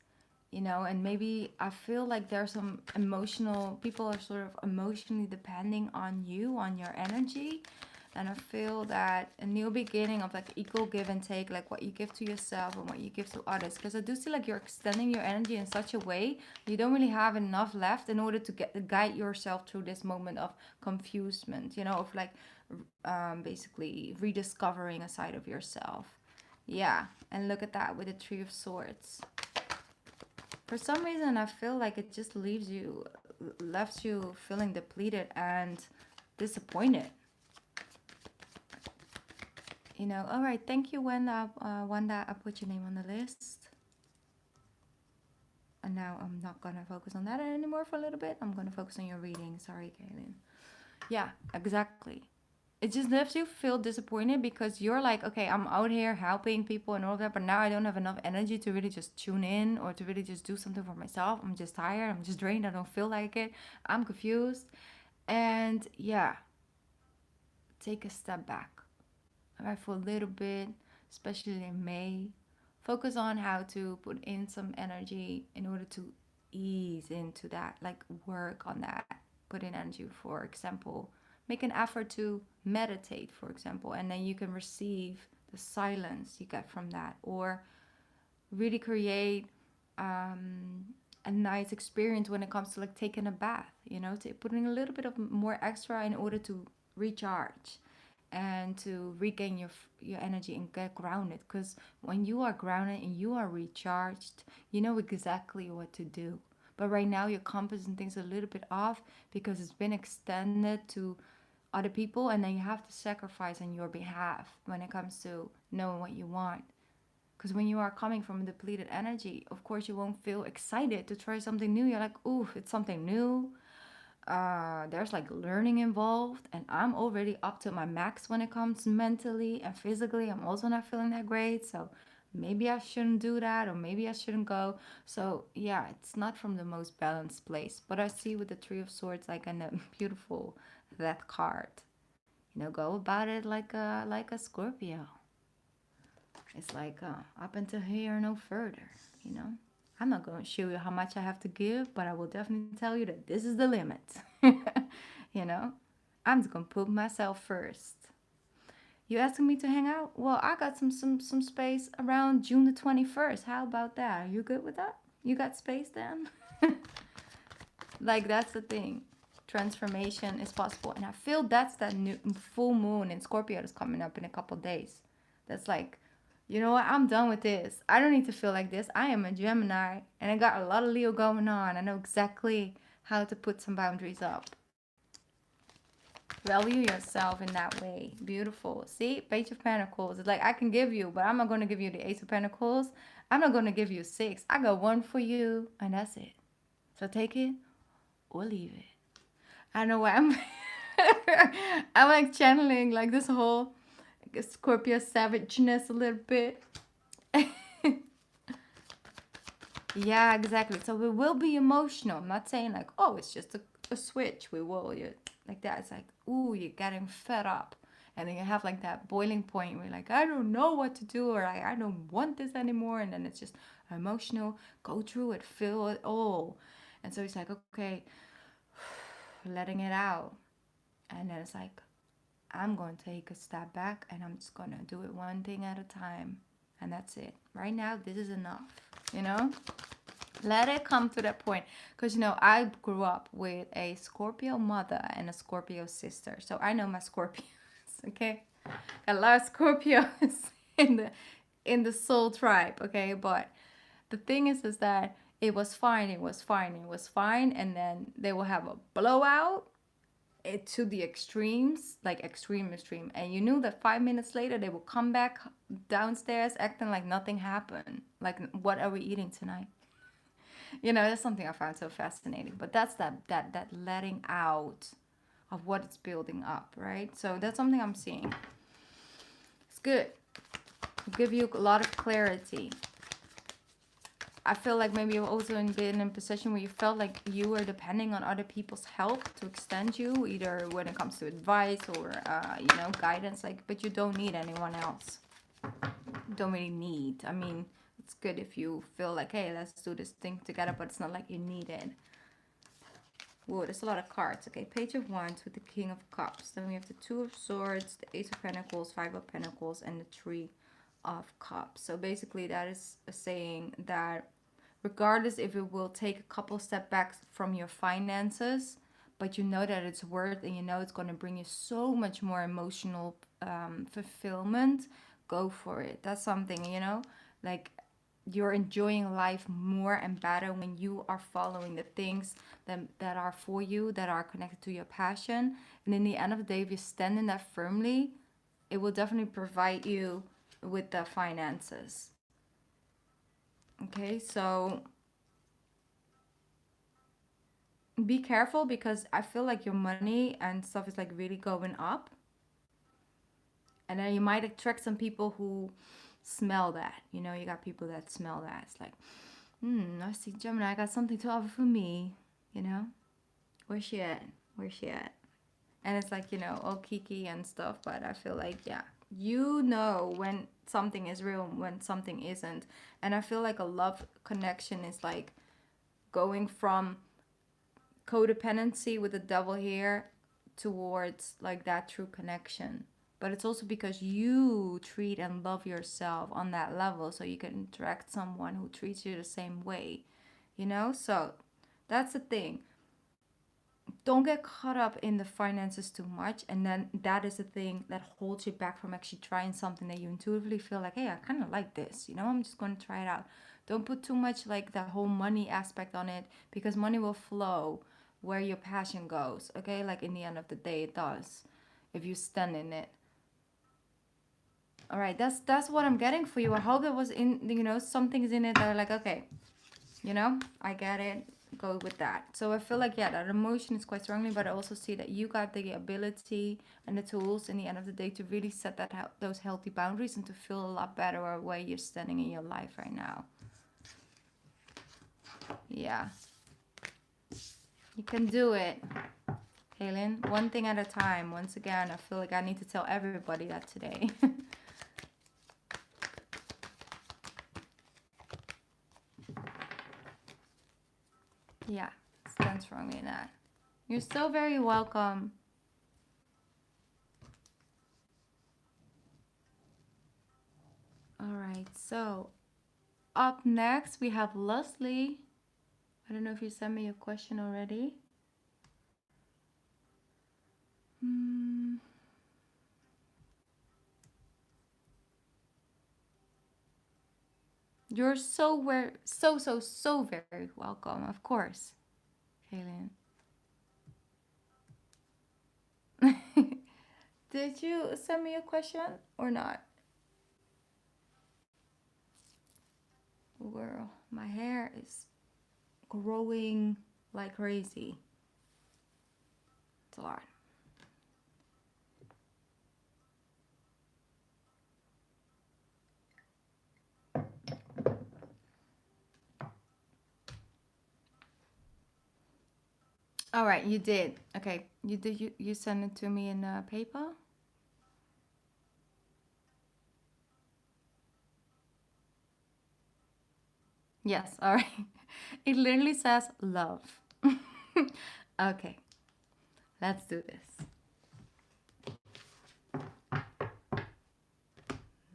you know, and maybe I feel like there's some emotional people are sort of emotionally depending on you, on your energy. And I feel that a new beginning of like equal give and take, like what you give to yourself and what you give to others, because I do see like you're extending your energy in such a way you don't really have enough left in order to guide yourself through this moment of confusement, you know, of like basically rediscovering a side of yourself. Yeah, and look at that with the Three of Swords. For some reason I feel like it just left you feeling depleted and disappointed, you know. All right, thank you, Wanda. I put your name on the list, and now I'm not gonna focus on that anymore for a little bit. I'm gonna focus on your reading. Sorry, Kaylin. Yeah, exactly. It just lets you feel disappointed because you're like, okay, I'm out here helping people and all of that, but now I don't have enough energy to really just tune in or to really just do something for myself. I'm just tired. I'm just drained. I don't feel like it. I'm confused. And yeah, take a step back. All right, for a little bit, especially in May, Focus on how to put in some energy in order to ease into that, like work on that. Put in energy, for example. Make an effort to meditate, for example, and then you can receive the silence you get from that. Or really create a nice experience when it comes to like taking a bath, you know, to putting a little bit of more extra in order to recharge and to regain your energy and get grounded, because when you are grounded and you are recharged, you know exactly what to do. But right now your compass and things are a little bit off because it's been extended to other people, and then you have to sacrifice on your behalf when it comes to knowing what you want. Because when you are coming from a depleted energy, of course you won't feel excited to try something new. You're like, ooh, it's something new. There's like learning involved, and I'm already up to my max when it comes mentally and physically. I'm also not feeling that great, so maybe I shouldn't do that, or maybe I shouldn't go. So yeah, it's not from the most balanced place. But I see with the Three of Swords, like in a beautiful that card. You know, go about it like a Scorpio. It's like up until here, no further. You know, I'm not going to show you how much I have to give, but I will definitely tell you that this is the limit. You know, I'm just gonna put myself first. You asking me to hang out? Well, I got some space around June the 21st. How about that? Are you good with that? You got space then? Like, that's the thing. Transformation is possible, and I feel that's that new full moon in Scorpio that's coming up in a couple days. That's like, you know what? I'm done with this. I don't need to feel like this. I am a Gemini, and I got a lot of Leo going on. I know exactly how to put some boundaries up. Value yourself in that way. Beautiful. See, Page of Pentacles. It's like, I can give you, but I'm not going to give you the Ace of Pentacles. I'm not going to give you 6. I got 1 for you, and that's it. So take it or leave it. I know why I'm I'm like channeling like this whole Scorpio savageness a little bit. Yeah, exactly. So we will be emotional. I'm not saying like, oh, it's just a switch. We will. You like that. It's like, ooh, you're getting fed up. And then you have like that boiling point where you're like, I don't know what to do, or I don't want this anymore. And then it's just emotional. Go through it. Feel it all. And so it's like, okay, letting it out. And then it's like, I'm going to take a step back and I'm just going to do it one thing at a time. And that's it. Right now, this is enough, you know? Let it come to that point. Because, you know, I grew up with a Scorpio mother and a Scorpio sister. So I know my Scorpios, okay? Got a lot of Scorpios in the soul tribe, okay? But the thing is that it was fine, and then they will have a blowout it to the extremes, like extreme, and you knew that 5 minutes later they will come back downstairs acting like nothing happened. Like, what are we eating tonight? You know, that's something I found so fascinating. But that's that letting out of what it's building up, right? So that's something I'm seeing. It's good. It'll give you a lot of clarity. I feel like maybe you've also been in a position where you felt like you were depending on other people's help to extend you, either when it comes to advice or, you know, guidance. Like, but you don't need anyone else. You don't really need. I mean, it's good if you feel like, hey, let's do this thing together, but it's not like you need it. Whoa, there's a lot of cards. Okay, Page of Wands with the King of Cups. Then we have the Two of Swords, the Ace of Pentacles, Five of Pentacles, and the Three of Cups. So basically that is saying that regardless if it will take a couple step backs from your finances, but you know that it's worth, and you know it's going to bring you so much more emotional fulfillment, go for it. That's something, you know, like, you're enjoying life more and better when you are following the things that are for you, that are connected to your passion. And in the end of the day, if you stand in that firmly, it will definitely provide you with the finances. Okay, so be careful, because I feel like your money and stuff is like really going up. And then you might attract some people who smell that. You know, you got people that smell that. It's like, I see Gemini, I got something to offer for me. You know, where's she at? And it's like, you know, all kiki and stuff. But I feel like, yeah, you know when something is real and when something isn't. And I feel like a love connection is like going from codependency with the devil here towards like that true connection. But it's also because you treat and love yourself on that level, so you can interact someone who treats you the same way, you know? So that's the thing. Don't get caught up in the finances too much, and then that is the thing that holds you back from actually trying something that you intuitively feel like, hey, I kind of like this, you know, I'm just going to try it out. Don't put too much like the whole money aspect on it, because money will flow where your passion goes, okay? Like in the end of the day, it does if you stand in it. All right, that's what I'm getting for you. I hope there was in, you know, some things in it that are like, okay, you know, I get it, go with that. So I feel like, yeah, that emotion is quite strongly, but I also see that you got the ability and the tools in the end of the day to really set that those healthy boundaries and to feel a lot better where you're standing in your life right now. Yeah, you can do it, Kaylin. One thing at a time. Once again, I feel like I need to tell everybody that today. Yeah, stand strongly in that. You're so very welcome. All right, so up next we have Leslie. I don't know if you sent me a question already. You're so very welcome, of course, Kaylin. Did you send me a question or not? Girl, my hair is growing like crazy. It's a lot. All right, you did. Okay, you did. You send it to me in paper. Yes. All right. It literally says love. Okay, let's do this.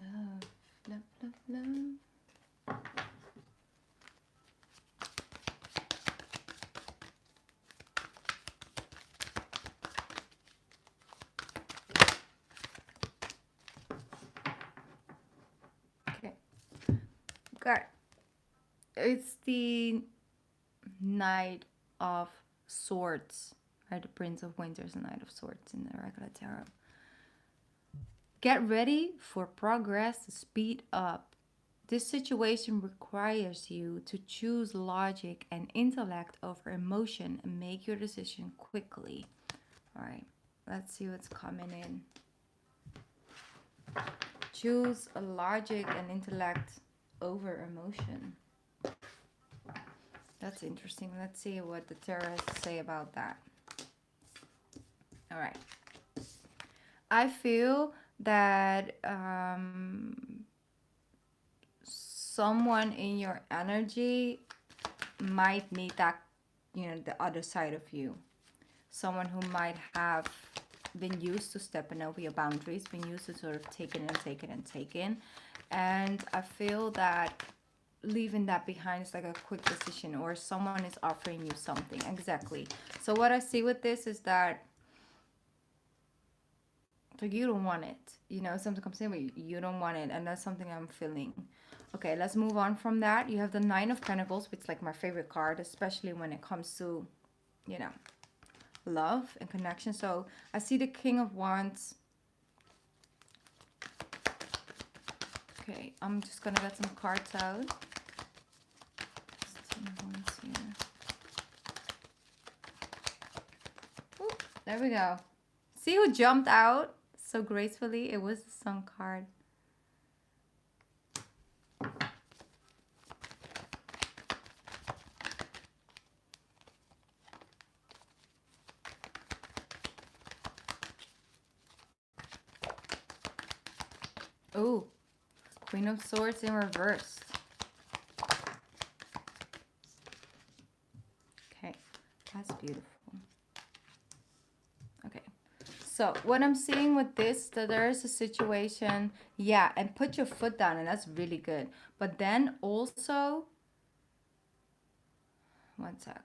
Love, love, love, love. Okay, got it. It's the Knight of Swords, right? The Prince of Winter is the Knight of Swords in the regular tarot. Get ready for progress to speed up. This situation requires you to choose logic and intellect over emotion and make your decision quickly. All right, let's see what's coming in. Choose a logic and intellect over emotion. That's interesting. Let's see what the tarot has to say about that. All right. I feel that someone in your energy might need that, you know, the other side of you. Someone who might have been used to stepping over your boundaries, been used to sort of taking and taking and taking. And I feel that leaving that behind is like a quick decision, or someone is offering you something. Exactly. So what I see with this is that like you don't want it, you know, something comes in, but you don't want it, and that's something I'm feeling. Okay, let's move on from that. You have the Nine of Pentacles, which is like my favorite card, especially when it comes to, you know, love and connection. So I see the King of Wands. Okay, I'm just gonna get some cards out. Ooh, there we go. See who jumped out so gracefully? It was the Sun card. Oh, Queen of Swords in reverse. Okay, that's beautiful. Okay, so what I'm seeing with this, that there is a situation, yeah, and put your foot down, and that's really good. But then also, one sec,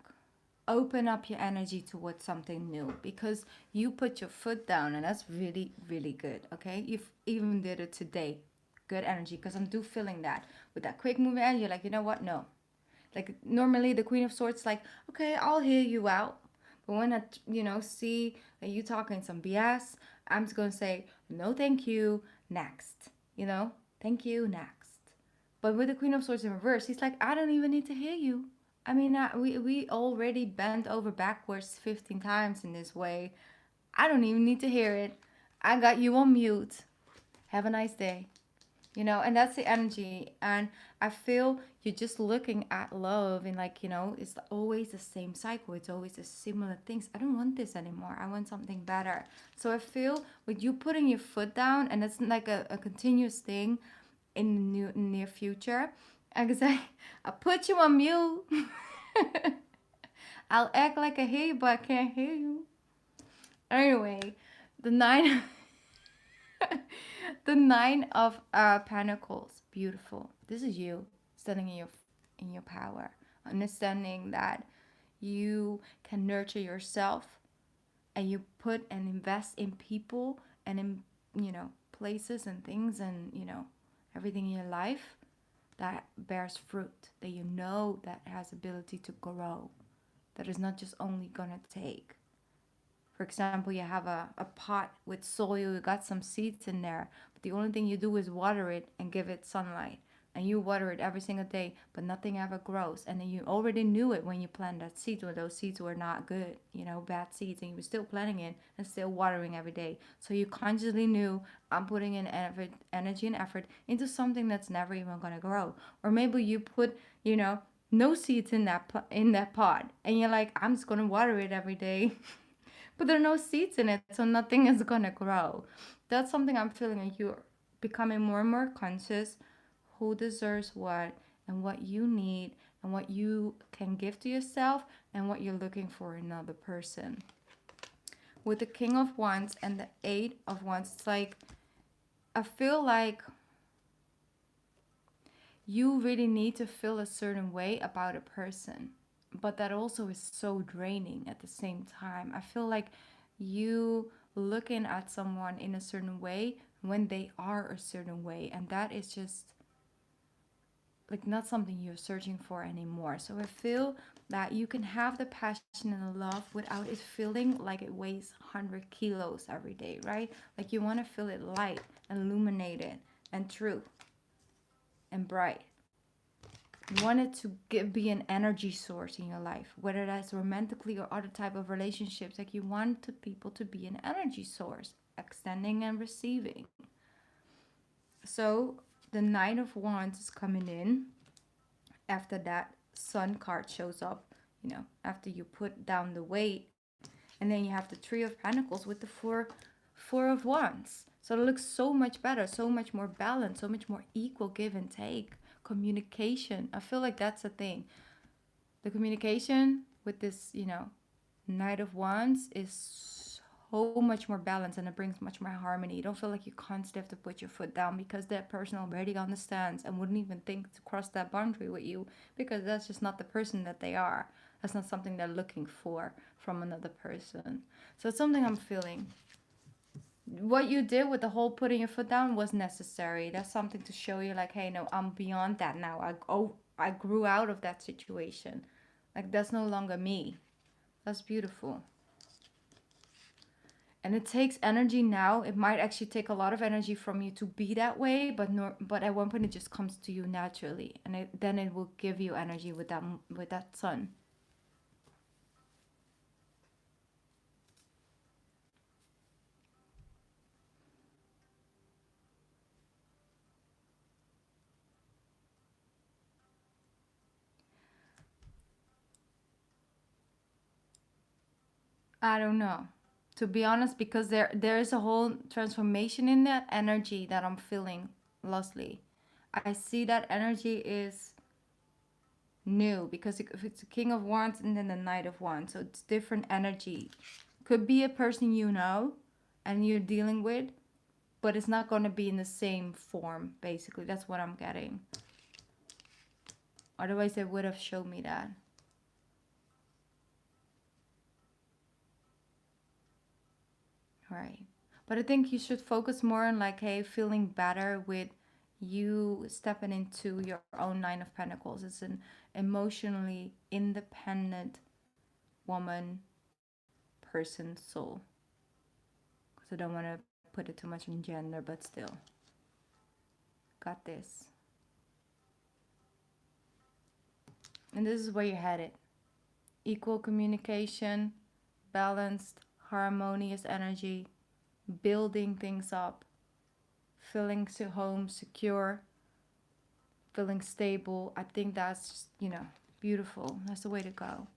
open up your energy towards something new, because you put your foot down, and that's really, really good. Okay, you've even did it today. Good energy, because I'm do feeling that with that quick moving energy. Like, you know what? No, like normally the Queen of Swords, like, okay, I'll hear you out. But when I, see that you talking some BS, I'm just gonna say no, thank you, next. Thank you, next. But with the Queen of Swords in reverse, he's like, I don't even need to hear you. I mean, we already bent over backwards 15 times in this way. I don't even need to hear it. I got you on mute. Have a nice day. And that's the energy. And I feel you're just looking at love and, like, it's always the same cycle. It's always the similar things. I don't want this anymore. I want something better. So I feel with you putting your foot down, and it's like a continuous thing in the near future. I can say, I put you on mute. I'll act like I hear you, but I can't hear you. Anyway, the 9 the 9 of Pentacles. Beautiful. This is you standing in your power, understanding that you can nurture yourself, and you put and invest in people and in places and things, and everything in your life that bears fruit, that that has ability to grow, that is not just only gonna take. For example, you have a pot with soil, you got some seeds in there, but the only thing you do is water it and give it sunlight. And you water it every single day, but nothing ever grows. And then you already knew it when you planted that seed, when those seeds were not good, bad seeds, and you were still planting it and still watering every day. So you consciously knew, I'm putting in effort, energy and effort into something that's never even going to grow. Or maybe you put, no seeds in that pot, and you're like, I'm just going to water it every day. But there are no seeds in it, so nothing is gonna grow. That's something I'm feeling, like you're becoming more and more conscious who deserves what, and what you need, and what you can give to yourself, and what you're looking for in another person. With the King of Wands and the 8 of Wands, it's like, I feel like you really need to feel a certain way about a person, but that also is so draining at the same time. I feel like you looking at someone in a certain way when they are a certain way, and that is just like not something you're searching for anymore. So I feel that you can have the passion and the love without it feeling like it weighs 100 kilos every day, right? Like you want to feel it light and illuminated and true and bright. You want it to be an energy source in your life, whether that's romantically or other type of relationships. Like you want the people to be an energy source, extending and receiving. So the Knight of Wands is coming in. After that Sun card shows up, after you put down the weight, and then you have the Three of Pentacles with the Four of Wands. So it looks so much better, so much more balanced, so much more equal give and take. Communication. I feel like that's the thing. The communication with this, Knight of Wands is so much more balanced, and it brings much more harmony. You don't feel like you constantly have to put your foot down, because that person already understands and wouldn't even think to cross that boundary with you, because that's just not the person that they are. That's not something they're looking for from another person. So it's something I'm feeling. What you did with the whole putting your foot down was necessary. That's something to show you, like, hey, no, I'm beyond that now. I grew out of that situation. Like, that's no longer me. That's beautiful. And it takes energy now. It might actually take a lot of energy from you to be that way, but at one point it just comes to you naturally, and then it will give you energy with that sun. I don't know, to be honest, because there is a whole transformation in that energy that I'm feeling, Leslie. I see that energy is new, because if it's a King of Wands and then the Knight of Wands, so it's different energy. Could be a person you know and you're dealing with, but it's not going to be in the same form, basically. That's what I'm getting. Otherwise, they would have showed me that. Right. But I think you should focus more on like, hey, feeling better with you stepping into your own Nine of Pentacles. It's an emotionally independent woman, person, soul. Because I don't want to put it too much in gender, but still. Got this. And this is where you're headed. Equal communication, balanced, harmonious energy, building things up, feeling home secure, feeling stable. I think that's, you know, beautiful. That's the way to go.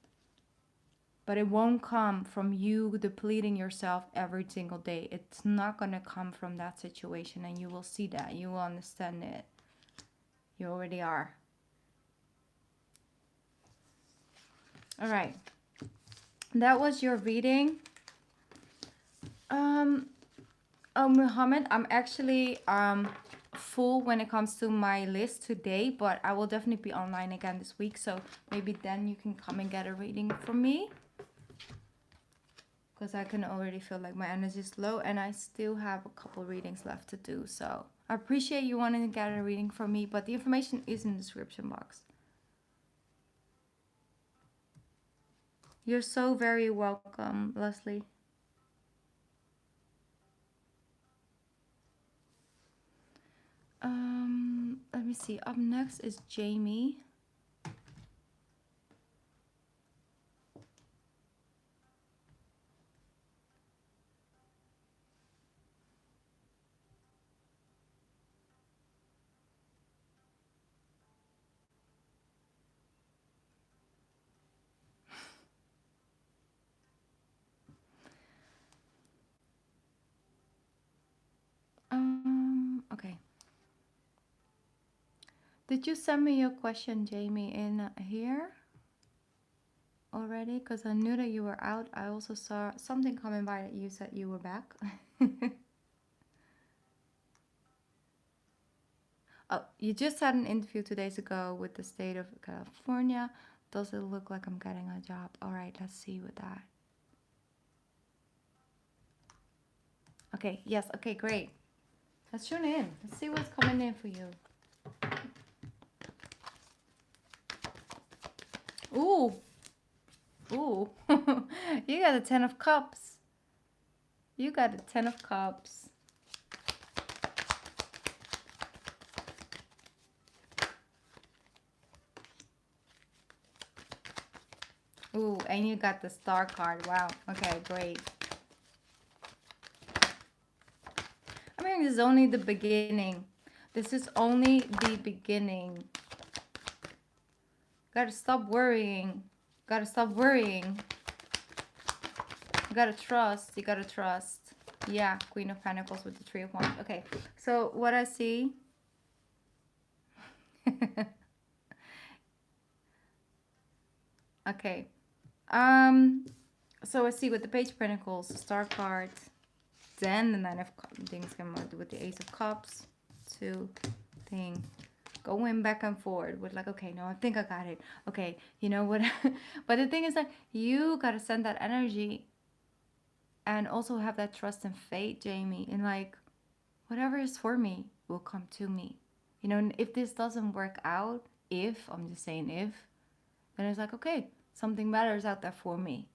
But it won't come from you depleting yourself every single day. It's not going to come from that situation, and you will see that. You will understand it. You already are. All right. That was your reading. Muhammad, I'm actually full when it comes to my list today, but I will definitely be online again this week, so maybe then you can come and get a reading from me, because I can already feel like my energy is low and I still have a couple readings left to do. So I appreciate you wanting to get a reading from me, but the information is in the description box. You're so very welcome, Leslie. Let me see. Up next is Jamie. Okay. Did you send me your question, Jamie, in here already? Because I knew that you were out. I also saw something coming by that you said you were back. Oh, you just had an interview 2 days ago with the state of California. Does it look like I'm getting a job? All right, let's see with that. Okay, yes, okay, great. Let's tune in. Let's see what's coming in for you. Ooh. Ooh. You got a 10 of Cups. You got a 10 of Cups. Ooh, and you got the Star card. Wow. Okay, great. I mean, this is only the beginning. This is only the beginning. Gotta stop worrying. Gotta stop worrying. You gotta trust. You gotta trust. Yeah, Queen of Pentacles with the Three of Wands. Okay, so what I see... Okay. So I see with the Page of Pentacles, the Star card, then the Nine of things come out with the Ace of Cups, two thing, going back and forward with like, okay, no, I think I got it. Okay, you know what? But the thing is that you gotta send that energy and also have that trust and faith, Jamie, in like, whatever is for me will come to me. You know, if this doesn't work out, I'm just saying if, then it's like, okay, something better is out there for me.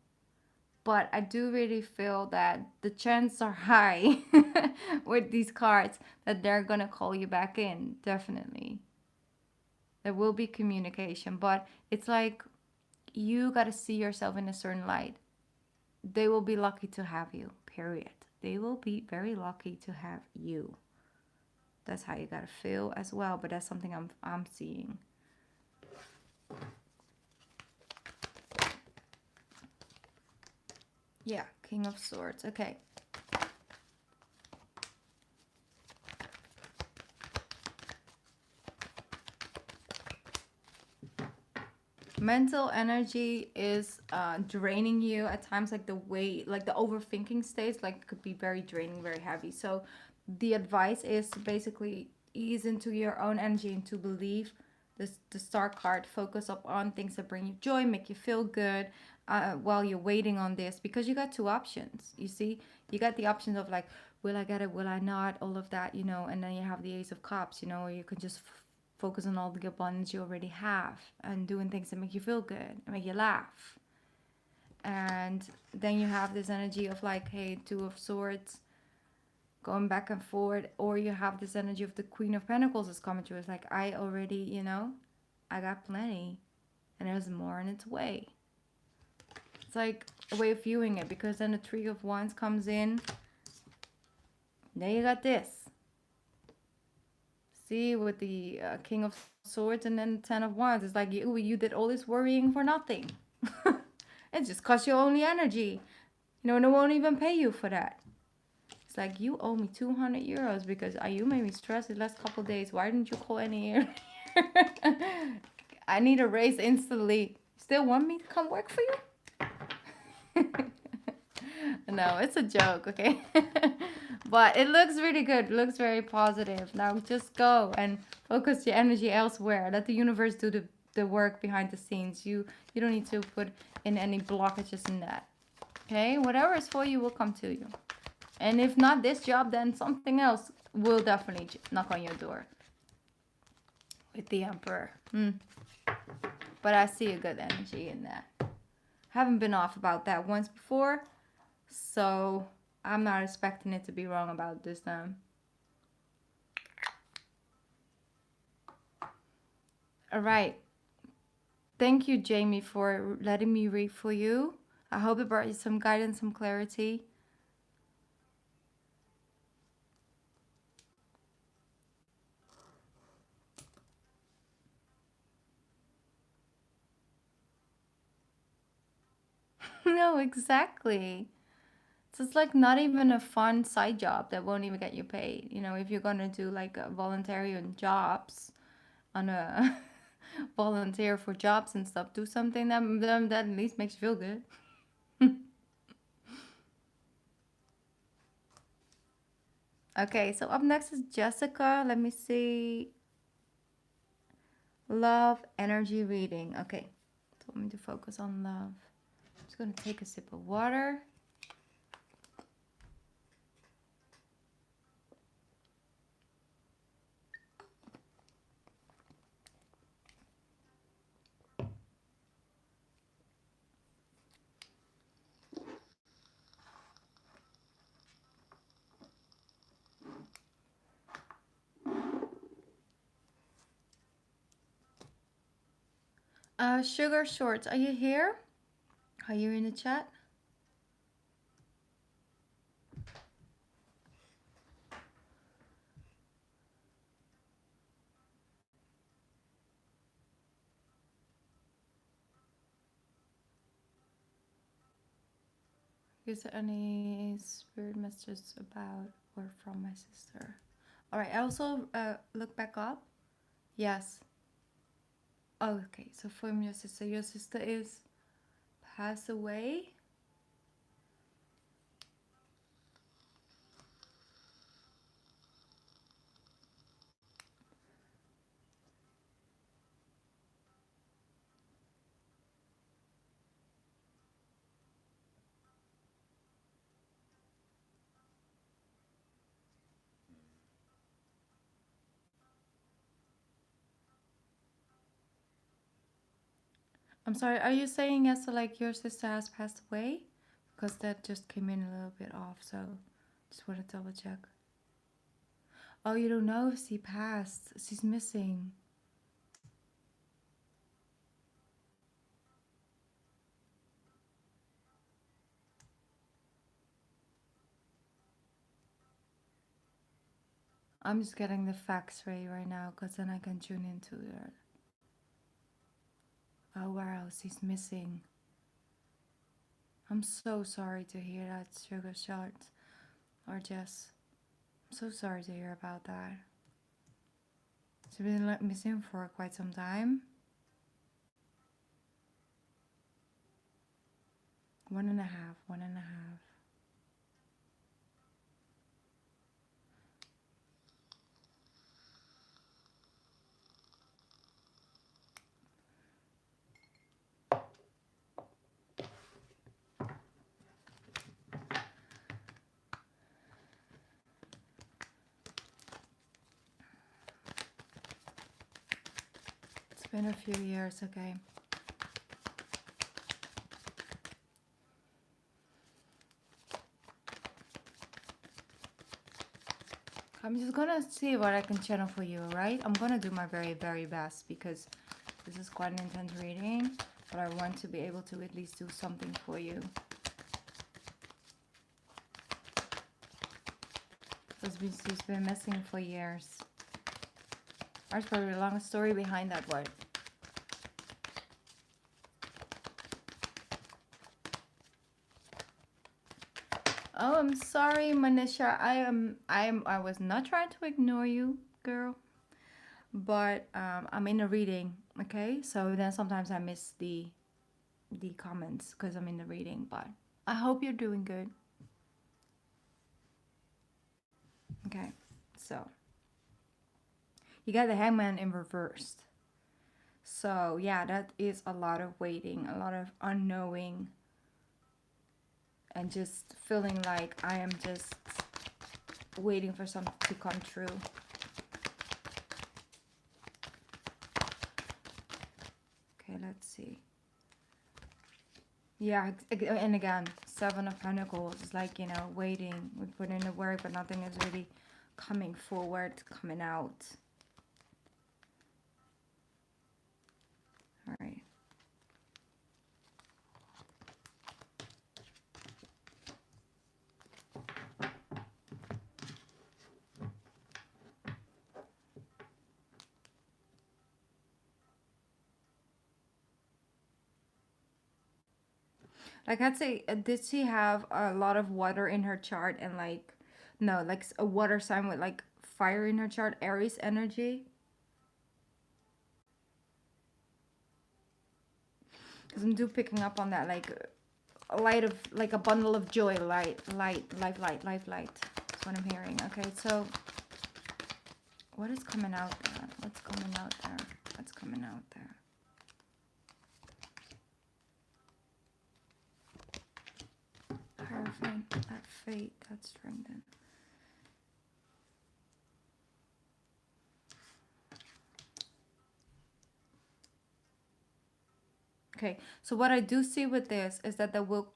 But I do really feel that the chances are high with these cards that they're going to call you back in. Definitely. There will be communication. But it's like you got to see yourself in a certain light. They will be lucky to have you. Period. They will be very lucky to have you. That's how you got to feel as well. But that's something I'm seeing. Yeah, King of Swords. Okay. Mental energy is draining you at times, like the way, like the overthinking states, like could be very draining, very heavy. So the advice is to basically ease into your own energy and to believe this, the star card, focus up on things that bring you joy, make you feel good while you're waiting on this, because you got two options. You see, you got the options of like, will I get it, will I not, all of that, you know, and then you have the Ace of Cups, you know, or you can just focus on all the abundance you already have and doing things that make you feel good and make you laugh. And then you have this energy of like, hey, Two of Swords, going back and forward. Or you have this energy of the Queen of Pentacles is coming to us. Like, I already, you know, I got plenty and there's more on its way. It's like a way of viewing it, because then the Three of Wands comes in. Then you got this. See, with the King of Swords and then 10 of Wands. It's like you did all this worrying for nothing. It just costs you only energy. You know, and they won't even pay you for that. It's like, you owe me 200 euros because you made me stress the last couple days. Why didn't you call any earlier? I need a raise instantly. Still want me to come work for you? No, it's a joke, okay? But it looks really good. It looks very positive. Now just go and focus your energy elsewhere. Let the universe do the work behind the scenes. You don't need to put in any blockages in that. Okay? Whatever is for you will come to you. And if not this job, then something else will definitely knock on your door. With the Emperor. But I see a good energy in that. Haven't been off about that once before. So I'm not expecting it to be wrong about this time. All right. Thank you, Jamie, for letting me read for you. I hope it brought you some guidance, some clarity. No, exactly. So it's like not even a fun side job that won't even get you paid. You know, if you're going to do like a voluntary on jobs, on a volunteer for jobs and stuff, do something that at least makes you feel good. Okay, so up next is Jessica. Let me see. Love energy reading. Okay, told me to focus on love. I'm just going to take a sip of water. Sugar Shorts, are you here? Are you in the chat? Is there any spirit messages about or from my sister? All right, I also look back up. Yes. Oh, okay, so from your sister. Your sister is passed away. I'm sorry, are you saying yes, so like your sister has passed away? Because that just came in a little bit off, so just want to double check. Oh, you don't know if she passed. She's missing. I'm just getting the facts right now, because then I can tune into it. Oh wow, she's missing. I'm so sorry to hear that, Sugar Short. Or Jess. I'm so sorry to hear about that. She's been missing for quite some time. 1.5, 1.5. It's been a few years, okay. I'm just gonna see what I can channel for you, right? I'm gonna do my very, very best because this is quite an intense reading, but I want to be able to at least do something for you. She's been missing for years. There's probably a long story behind that word. Oh, I'm sorry, Manisha. I was not trying to ignore you, girl. But I'm in a reading, okay? So then sometimes I miss the comments because I'm in the reading, but I hope you're doing good. Okay, so you got the Hangman in reversed. So yeah, that is a lot of waiting, a lot of unknowing, and just feeling like I am just waiting for something to come true. Okay, let's see. Yeah, and again, 7 of Pentacles is like, you know, waiting. We put in the work, but nothing is really coming forward, coming out. All right. Like I'd say, did she have a lot of water in her chart and like, no, like a water sign with like fire in her chart, Aries energy? Because I'm picking up on that, like a light of, like a bundle of joy, light. That's what I'm hearing. Okay, so what is coming out there? What's coming out there? What's coming out there? Hierophant, that fate, that strengthen. Okay, so what I do see with this is that there will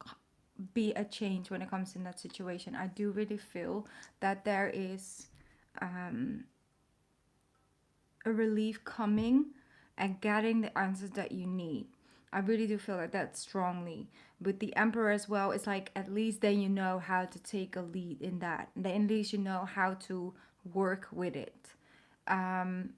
be a change when it comes in that situation. I do really feel that there is a relief coming and getting the answers that you need. I really do feel like that strongly. With the Emperor as well, it's like at least then you know how to take a lead in that. Then at least you know how to work with it. I'm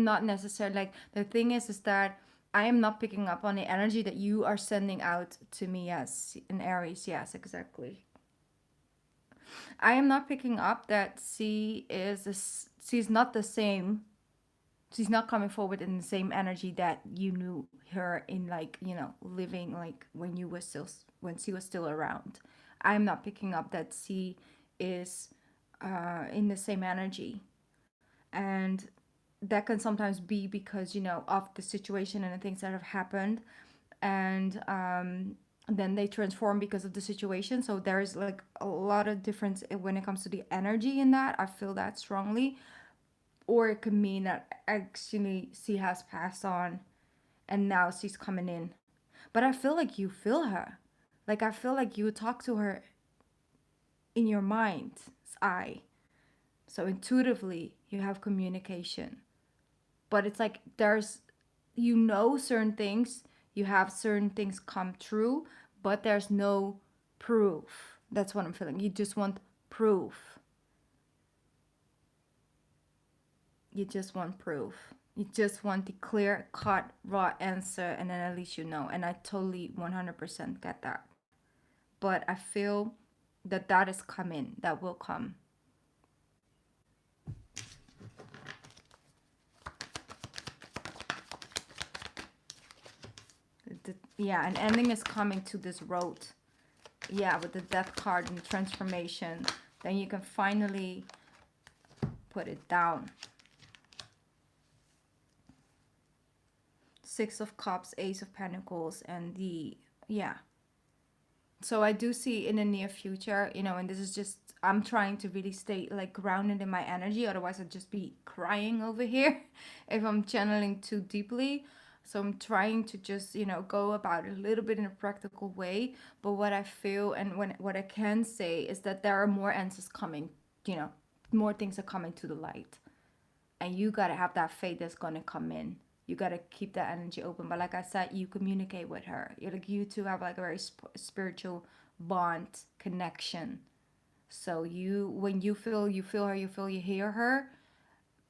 not necessarily like, the thing is that I am not picking up on the energy that you are sending out to me as an Aries. Yes, exactly. I am not picking up that she's not the same. She's not coming forward in the same energy that you knew her in, like, you know, living like when she was still around. I'm not picking up that she is in the same energy. And that can sometimes be because, you know, of the situation and the things that have happened, and then they transform because of the situation. So there is like a lot of difference when it comes to the energy in that. I feel that strongly. Or it could mean that actually she has passed on and now she's coming in. But I feel like you feel her. Like I feel like you talk to her in your mind's eye. So intuitively you have communication. But it's like there's, you know, certain things, you have certain things come true, but there's no proof. That's what I'm feeling. You just want proof. You just want proof. You just want the clear cut raw answer, and then at least you know. And I totally 100% get that. But I feel that that is coming. That will come. Yeah, an ending is coming to this road. Yeah, with the death card and transformation. Then you can finally put it down. Six of Cups, Ace of Pentacles, and the, yeah. So I do see in the near future, you know, and this is just, I'm trying to really stay like grounded in my energy. Otherwise I'd just be crying over here if I'm channeling too deeply. So I'm trying to just, you know, go about it a little bit in a practical way. But what I feel and what I can say is that there are more answers coming, you know, more things are coming to the light. And you got to have that faith that's going to come in. You got to keep that energy open. But like I said, you communicate with her. You're like, you two have like a very spiritual bond connection. So you, when you feel her, you feel you hear her,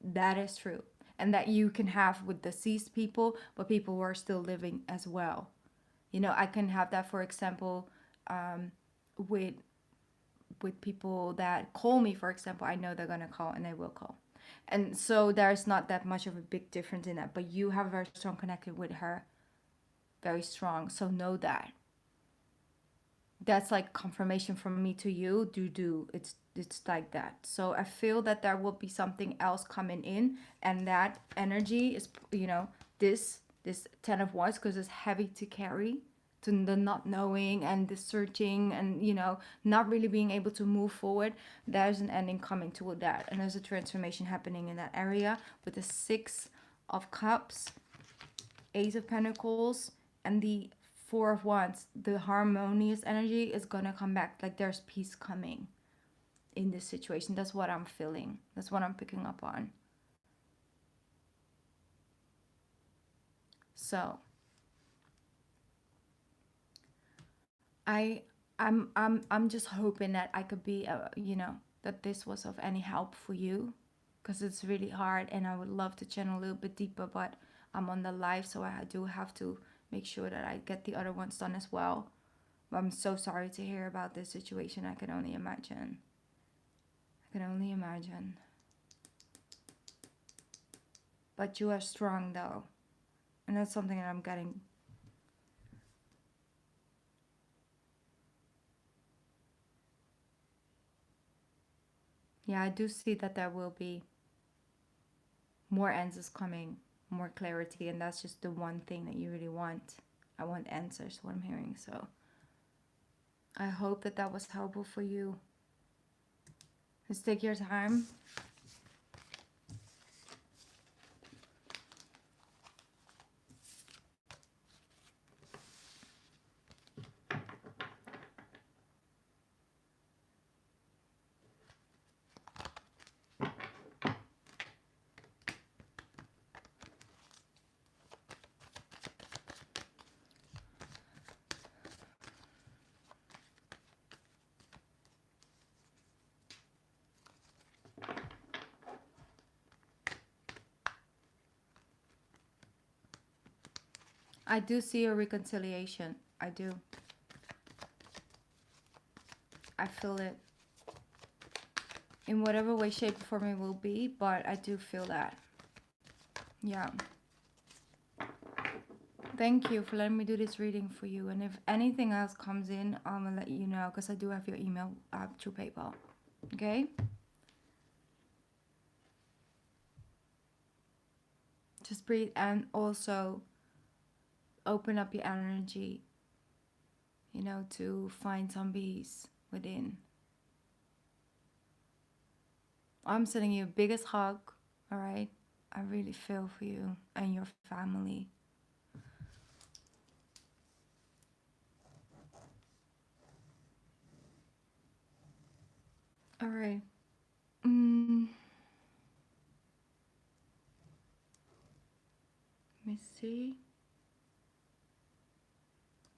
that is true. And that you can have with deceased people, but people who are still living as well. You know, I can have that, for example, with people that call me, for example. I know they're gonna call and they will call, and so there's not that much of a big difference in that. But you have a very strong connection with her, very strong. So know that. That's like confirmation from me to you. It's like that. So I feel that there will be something else coming in, and that energy is, you know, this 10 of Wands, because it's heavy to carry, to the not knowing and the searching, and, you know, not really being able to move forward. There's an ending coming to that, and there's a transformation happening in that area with the 6 of Cups, Ace of Pentacles, and the 4 of Wands. The harmonious energy is gonna come back. Like there's peace coming in this situation. That's what I'm feeling. That's what I'm picking up on. So I'm just hoping that I could be, you know, that this was of any help for you, because it's really hard, and I would love to channel a little bit deeper, but I'm on the live, so I do have to make sure that I get the other ones done as well. But I'm so sorry to hear about this situation. I can only imagine. I can only imagine. But you are strong though, and that's something that I'm getting. Yeah, I do see that there will be more answers coming, more clarity, and that's just the one thing that you really want. I want answers, what I'm hearing. So I hope that that was helpful for you. Just take your time. I do see a reconciliation. I do. I feel it. In whatever way, shape, or form it will be, but I do feel that. Yeah. Thank you for letting me do this reading for you. And if anything else comes in, I'm gonna let you know, because I do have your email through PayPal. Okay? Just breathe, and also open up your energy, you know, to find some peace within. I'm sending you the biggest hug, all right? I really feel for you and your family. All right. Let me see.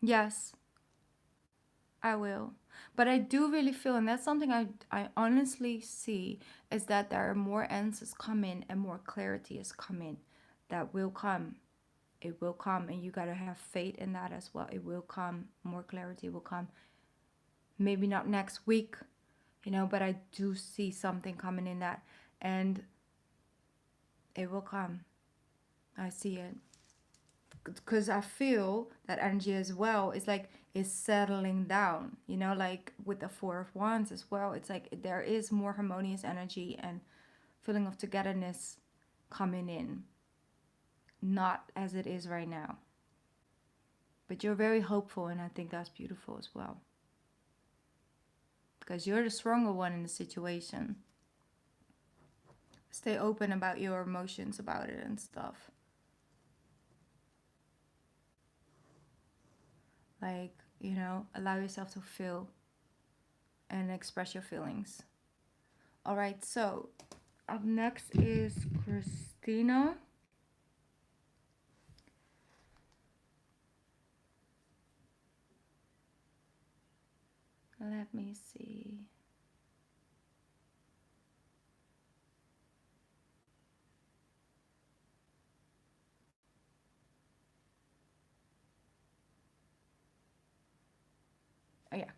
Yes, I will. But I do really feel, and that's something I honestly see, is that there are more answers coming and more clarity is coming. That will come. It will come, and you got to have faith in that as well. It will come. More clarity will come. Maybe not next week, you know, but I do see something coming in that, and it will come. I see it. because I feel that energy as well is like is settling down, you know, like with the Four of Wands as well. It's like there is more harmonious energy and feeling of togetherness coming in, not as it is right now. But you're very hopeful, and I think that's beautiful as well, because you're the stronger one in the situation. Stay open about your emotions about it and stuff. Like, you know, allow yourself to feel and express your feelings. All right, so up next is Christina. Let me see. Oh yeah.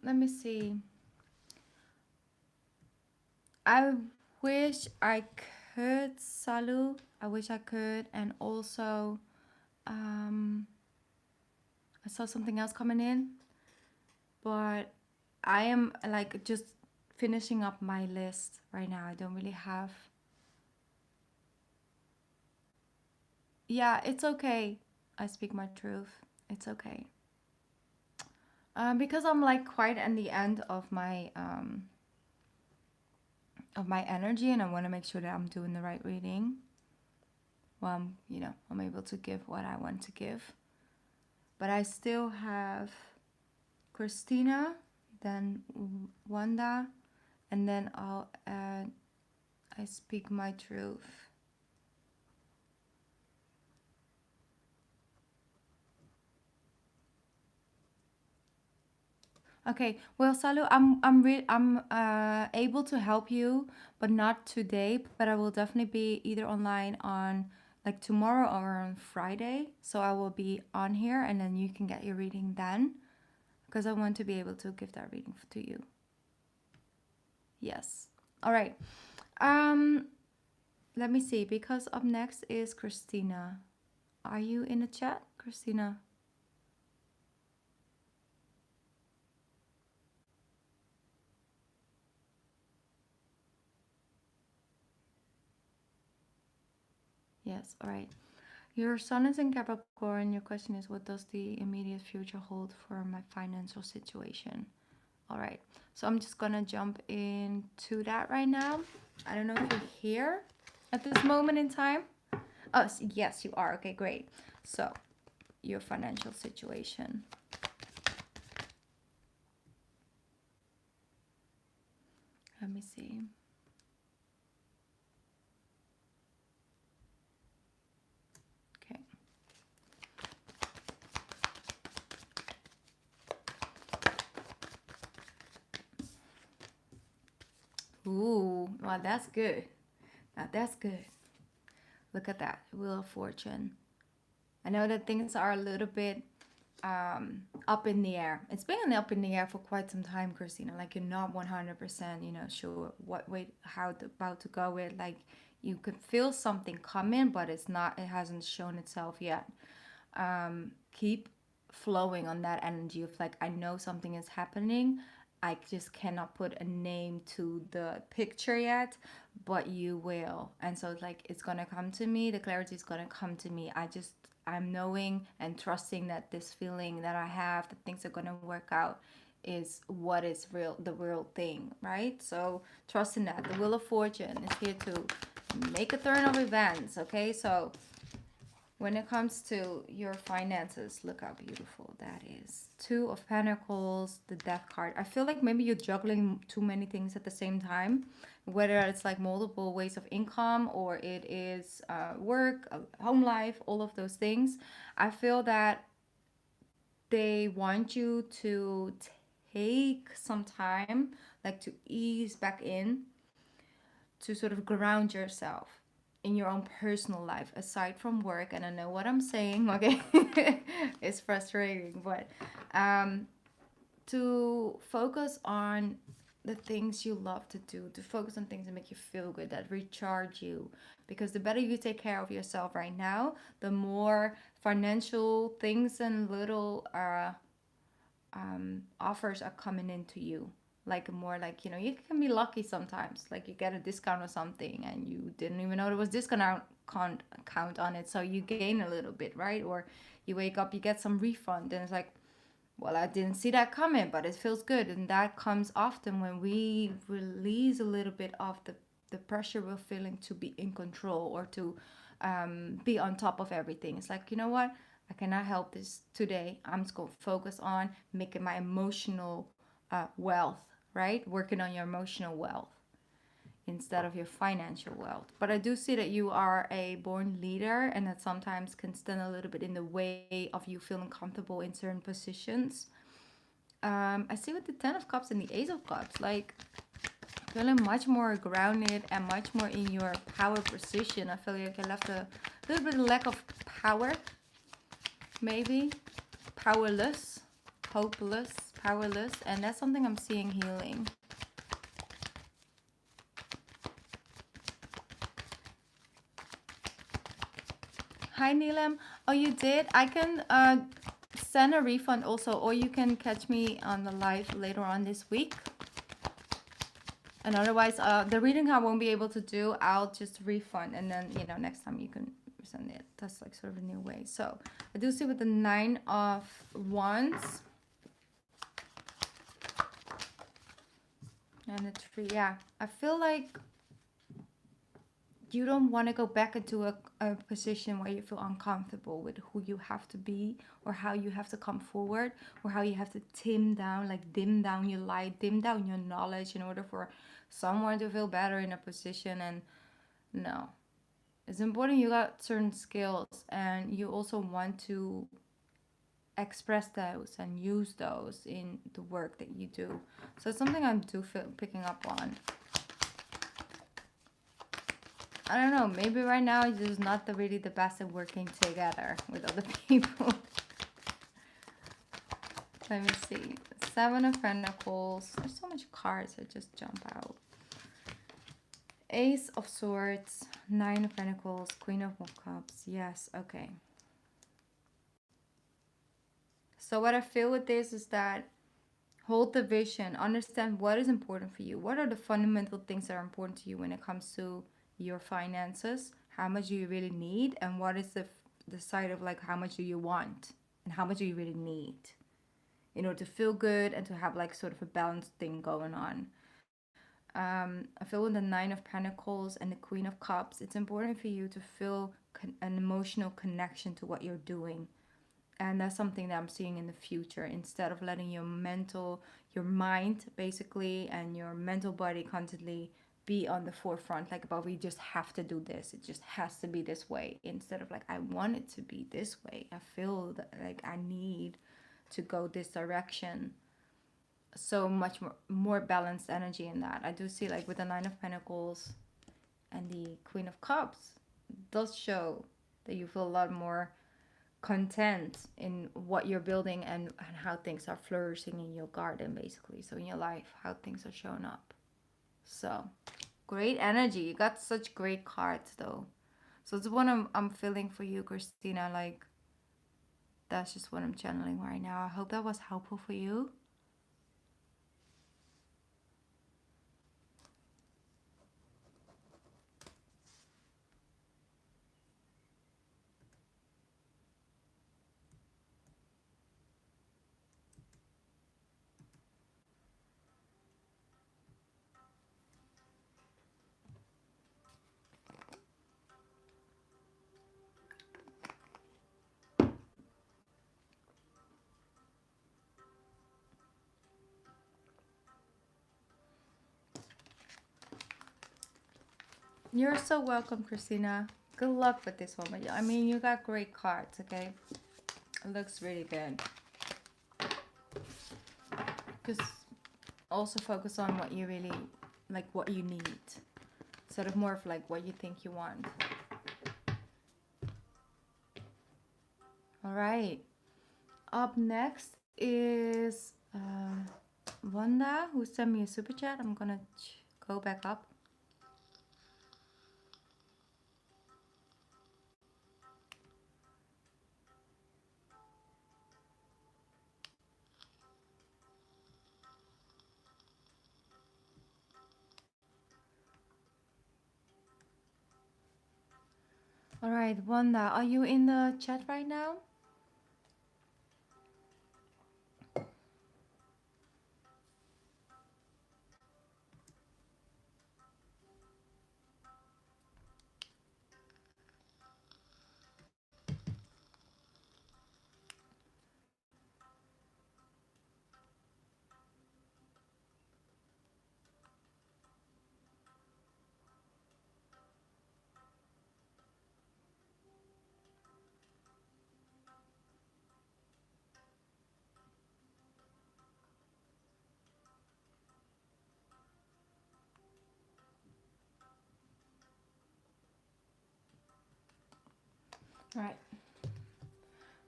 Let me see. I wish I could, Salu. I wish I could, and also, I saw something else coming in, but I am like just finishing up my list right now. I don't really have. Yeah, it's okay. I speak my truth. It's okay. Because I'm like quite at the end of my energy, and I want to make sure that I'm doing the right reading. Well, you know, I'm able to give what I want to give. But I still have Christina, then Wanda, and then I'll add I speak my truth. Okay, well, Salu, I'm able to help you, but not today. But I will definitely be either online on like tomorrow or on Friday. So I will be on here, and then you can get your reading then, because I want to be able to give that reading to you. Yes. All right. Um, Let me see, because up next is Christina. Are you in the chat, Christina? Yes. All right. Your sun is in Capricorn. Your question is, what does the immediate future hold for my financial situation? All right. So I'm just gonna jump into that right now. I don't know if you're here at this moment in time. Oh, yes, you are. Okay, great. So your financial situation. Let me see. Okay. Ooh, well, that's good. Now that's good. Look at that. Wheel of Fortune. I know that things are a little bit up in the air. It's been up in the air for quite some time, Christina. Like you're not 100%, you know, sure what way, how about to go with. Like you could feel something coming, but it's not. It hasn't shown itself yet. Keep flowing on that energy of like, I know something is happening. I just cannot put a name to the picture yet, but you will. And so it's like it's gonna come to me. The clarity is gonna come to me. I'm knowing and trusting that this feeling that I have, that things are gonna work out, is what is real, the real thing, right? So trusting that the Wheel of Fortune is here to make a turn of events. Okay, so when it comes to your finances, look how beautiful that is. Two of Pentacles, the Death card. I feel like maybe you're juggling too many things at the same time, whether it's like multiple ways of income or it is work, home life, all of those things. I feel that they want you to take some time, like to ease back in, to sort of ground yourself in your own personal life aside from work. And I know what I'm saying, okay? It's frustrating, but to focus on the things you love to do, to focus on things that make you feel good, that recharge you. Because the better you take care of yourself right now, the more financial things and little offers are coming into you. Like more like, you know, you can be lucky sometimes. Like you get a discount or something and you didn't even know there was discount count on it. So you gain a little bit, right? Or you wake up, you get some refund and it's like, well, I didn't see that coming, but it feels good. And that comes often when we release a little bit of the pressure we're feeling to be in control or to be on top of everything. It's like, you know what? I cannot help this today. I'm just going to focus on making my emotional wealth, right? Working on your emotional wealth instead of your financial wealth. But I do see that you are a born leader and that sometimes can stand a little bit in the way of you feeling comfortable in certain positions. I see with the Ten of Cups and the Ace of Cups, like feeling much more grounded and much more in your power position. I feel like I left a little bit of lack of power, maybe. Powerless, hopeless, powerless. And that's something I'm seeing healing. Hi, Neelam. Oh, you did? I can send a refund also, or you can catch me on the live later on this week. And otherwise, the reading I won't be able to do, I'll just refund. And then, you know, next time you can send it. That's like sort of a new way. So I do see with the Nine of Wands. And the Tree, yeah. I feel like you don't want to go back into a position where you feel uncomfortable with who you have to be or how you have to come forward or how you have to dim down your light, dim down your knowledge in order for someone to feel better in a position. And no, it's important you got certain skills and you also want to express those and use those in the work that you do. So it's something I'm picking up on. I don't know, maybe right now you're just not really the best at working together with other people. Let me see. Seven of Pentacles. There's so much cards that just jump out. Ace of Swords, Nine of Pentacles, Queen of Cups. Yes, okay. So what I feel with this is that hold the vision, understand what is important for you. What are the fundamental things that are important to you when it comes to your finances? How much do you really need? And what is the side of like how much do you want? And how much do you really need in order to feel good and to have like sort of a balanced thing going on? I feel with the Nine of Pentacles and the Queen of Cups, it's important for you to feel an emotional connection to what you're doing. And that's something that I'm seeing in the future. Instead of letting your mind basically, and your mental body constantly be on the forefront, like about we just have to do this, it just has to be this way, instead of like I want it to be this way, I feel that, like I need to go this direction. So much more balanced energy in that. I do see like with the Nine of Pentacles and the Queen of Cups, it does show that you feel a lot more content in what you're building and how things are flourishing in your garden, basically. So in your life, how things are showing up. So great energy. You got such great cards though. So it's what I'm feeling for you, Christina. Like that's just what I'm channeling right now. I hope that was helpful for you. You're so welcome, Christina. Good luck with this one. I mean, you got great cards, okay? It looks really good. Just also focus on what you really, like what you need. Sort of more of like what you think you want. All right. Up next is Wanda, who sent me a super chat. I'm gonna go back up. All right, Wanda, are you in the chat right now? All right.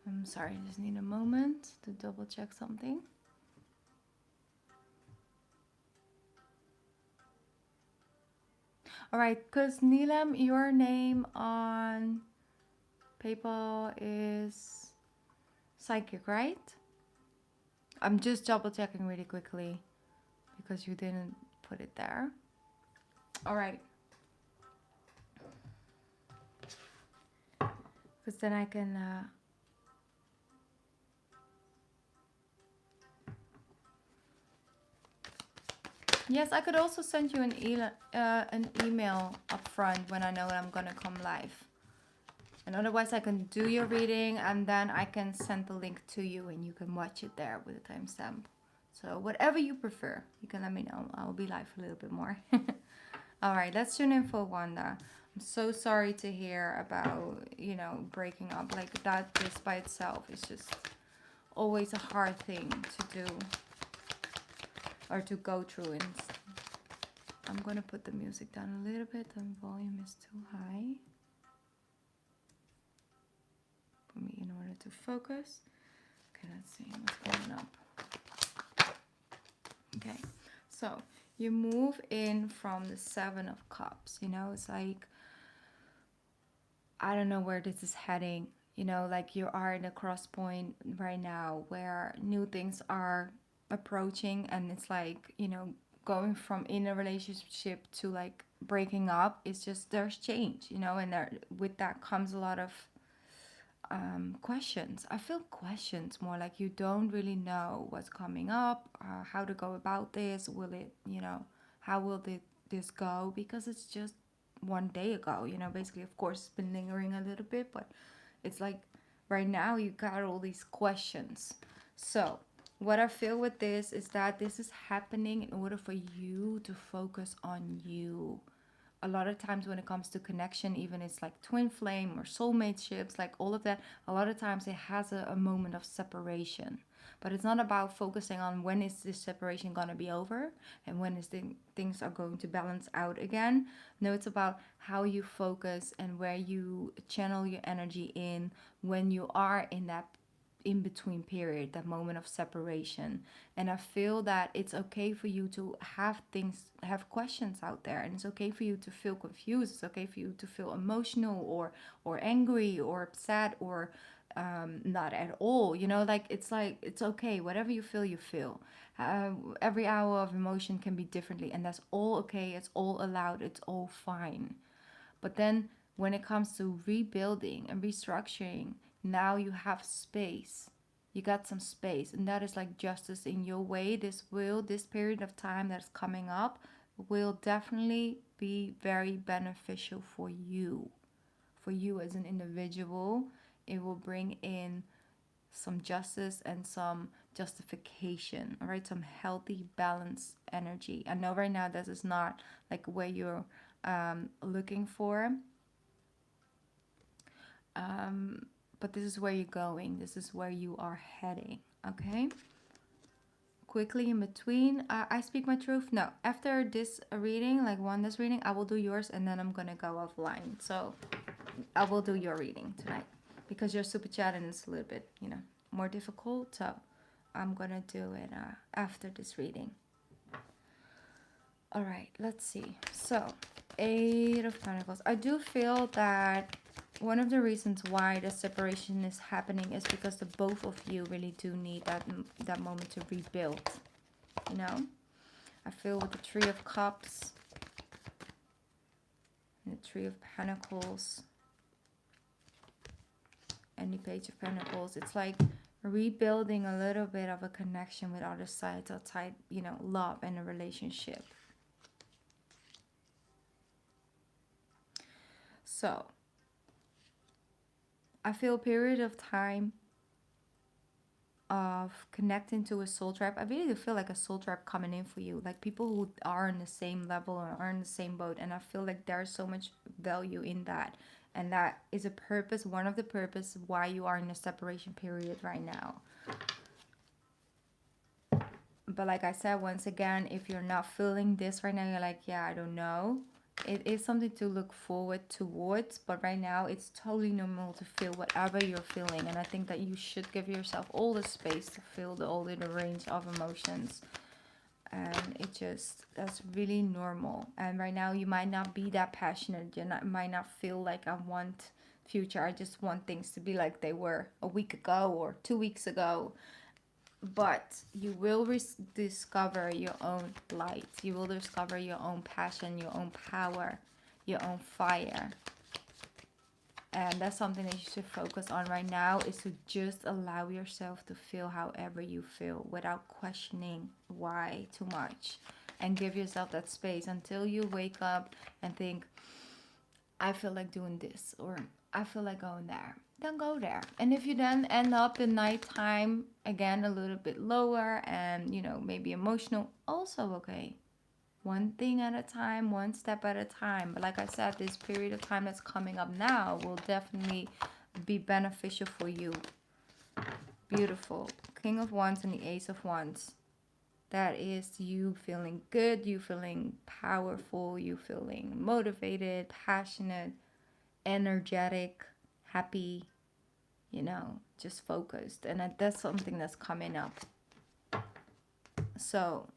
I'm sorry, I just need a moment to double check something. All right, because Neelam, your name on PayPal is Psychic, right? I'm just double checking really quickly because you didn't put it there. All right. Because then I can... Yes, I could also send you an email up front when I know that I'm going to come live. And otherwise I can do your reading and then I can send the link to you and you can watch it there with a timestamp. So whatever you prefer, you can let me know. I'll be live a little bit more. All right, let's tune in for Wanda. I'm so sorry to hear about, you know, breaking up. Like that just by itself is just always a hard thing to do or to go through. And I'm going to put the music down a little bit. The volume is too high for me in order to focus. Okay, let's see what's going up. Okay, so you move in from the Seven of Cups. You know, it's like, I don't know where this is heading. You know, like you are in a cross point right now where new things are approaching, and it's like, you know, going from in a relationship to like breaking up. It's just, there's change, you know, and there with that comes a lot of questions. I feel questions more like you don't really know what's coming up, how to go about this. Will it, you know, how will this go? Because it's just one day ago, you know, basically, of course, it's been lingering a little bit, but it's like right now you got all these questions. So what I feel with this is that this is happening in order for you to focus on you. A lot of times when it comes to connection, even it's like twin flame or soulmate ships, like all of that, a lot of times it has a moment of separation. But it's not about focusing on when is this separation going to be over and when is things are going to balance out again. No, it's about how you focus and where you channel your energy in when you are in that in-between period, that moment of separation. And I feel that it's okay for you to have questions out there, and it's okay for you to feel confused. It's okay for you to feel emotional or angry or upset or not at all, you know, like it's okay, whatever you feel, you feel. Every hour of emotion can be differently, and that's all okay. It's all allowed. It's all fine. But then when it comes to rebuilding and restructuring, now you have space. You got some space, and that is like justice in your way. This period of time that's coming up will definitely be very beneficial for you as an individual. It will bring in some justice and some justification, all right? Some healthy, balanced energy. I know right now this is not like where you're looking for, but this is where you're going. This is where you are heading, okay? Quickly in between, I speak my truth. No, after this reading, like Wanda's reading, I will do yours, and then I'm gonna go offline. So I will do your reading tonight because your super chat and it's a little bit, you know, more difficult. So I'm gonna do it after this reading. All right, let's see. So, Eight of Pentacles. I do feel that one of the reasons why the separation is happening is because the both of you really do need that moment to rebuild. You know, I feel with the Three of Cups and the Three of Pentacles and the Page of Pentacles, it's like rebuilding a little bit of a connection with other sides outside, you know, love and a relationship. So, I feel a period of time of connecting to a soul tribe. I really do feel like a soul tribe coming in for you. Like people who are on the same level or are in the same boat. And I feel like there's so much value in that. And that is a purpose, one of the purposes why you are in a separation period right now. But like I said, once again, if you're not feeling this right now, you're like, yeah, I don't know. It is something to look forward towards, but right now it's totally normal to feel whatever you're feeling, and I think that you should give yourself all the space to feel all the range of emotions, and that's really normal. And right now you might not be that passionate, might not feel like I want future, I just want things to be like they were a week ago or 2 weeks ago. But you will discover your own light. You will discover your own passion, your own power, your own fire. And that's something that you should focus on right now, is to just allow yourself to feel however you feel without questioning why too much. And give yourself that space until you wake up and think, I feel like doing this, or I feel like going there. Then go there. And if you then end up in nighttime again a little bit lower and, you know, maybe emotional, also okay. One thing at a time, one step at a time. But like I said, this period of time that's coming up now will definitely be beneficial for you. Beautiful. King of Wands and the Ace of Wands. That is you feeling good, you feeling powerful, you feeling motivated, passionate, energetic, happy, you know, just focused. And that's something that's coming up. So,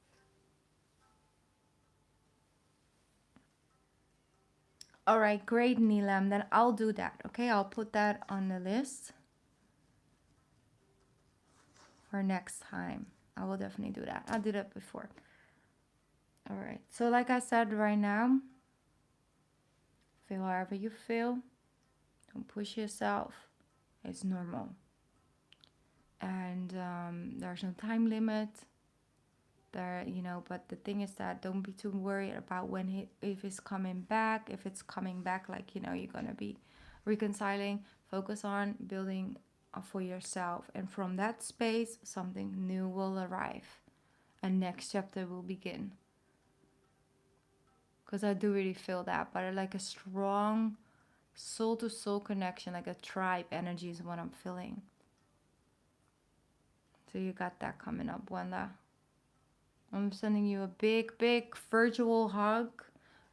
all right, great, Neelam. Then I'll do that, okay? I'll put that on the list for next time. I will definitely do that. I did it before. All right. So like I said, right now, feel however you feel. Don't push yourself. It's normal. And there's no time limit. There, you know, but the thing is that don't be too worried about when if it's coming back. If it's coming back, like, you know, you're gonna be reconciling. Focus on building for yourself, and from that space, something new will arrive, and next chapter will begin. Because I do really feel that, but like a strong soul-to-soul connection, like a tribe energy is what I'm feeling. So you got that coming up, Wanda. I'm sending you a big, big virtual hug.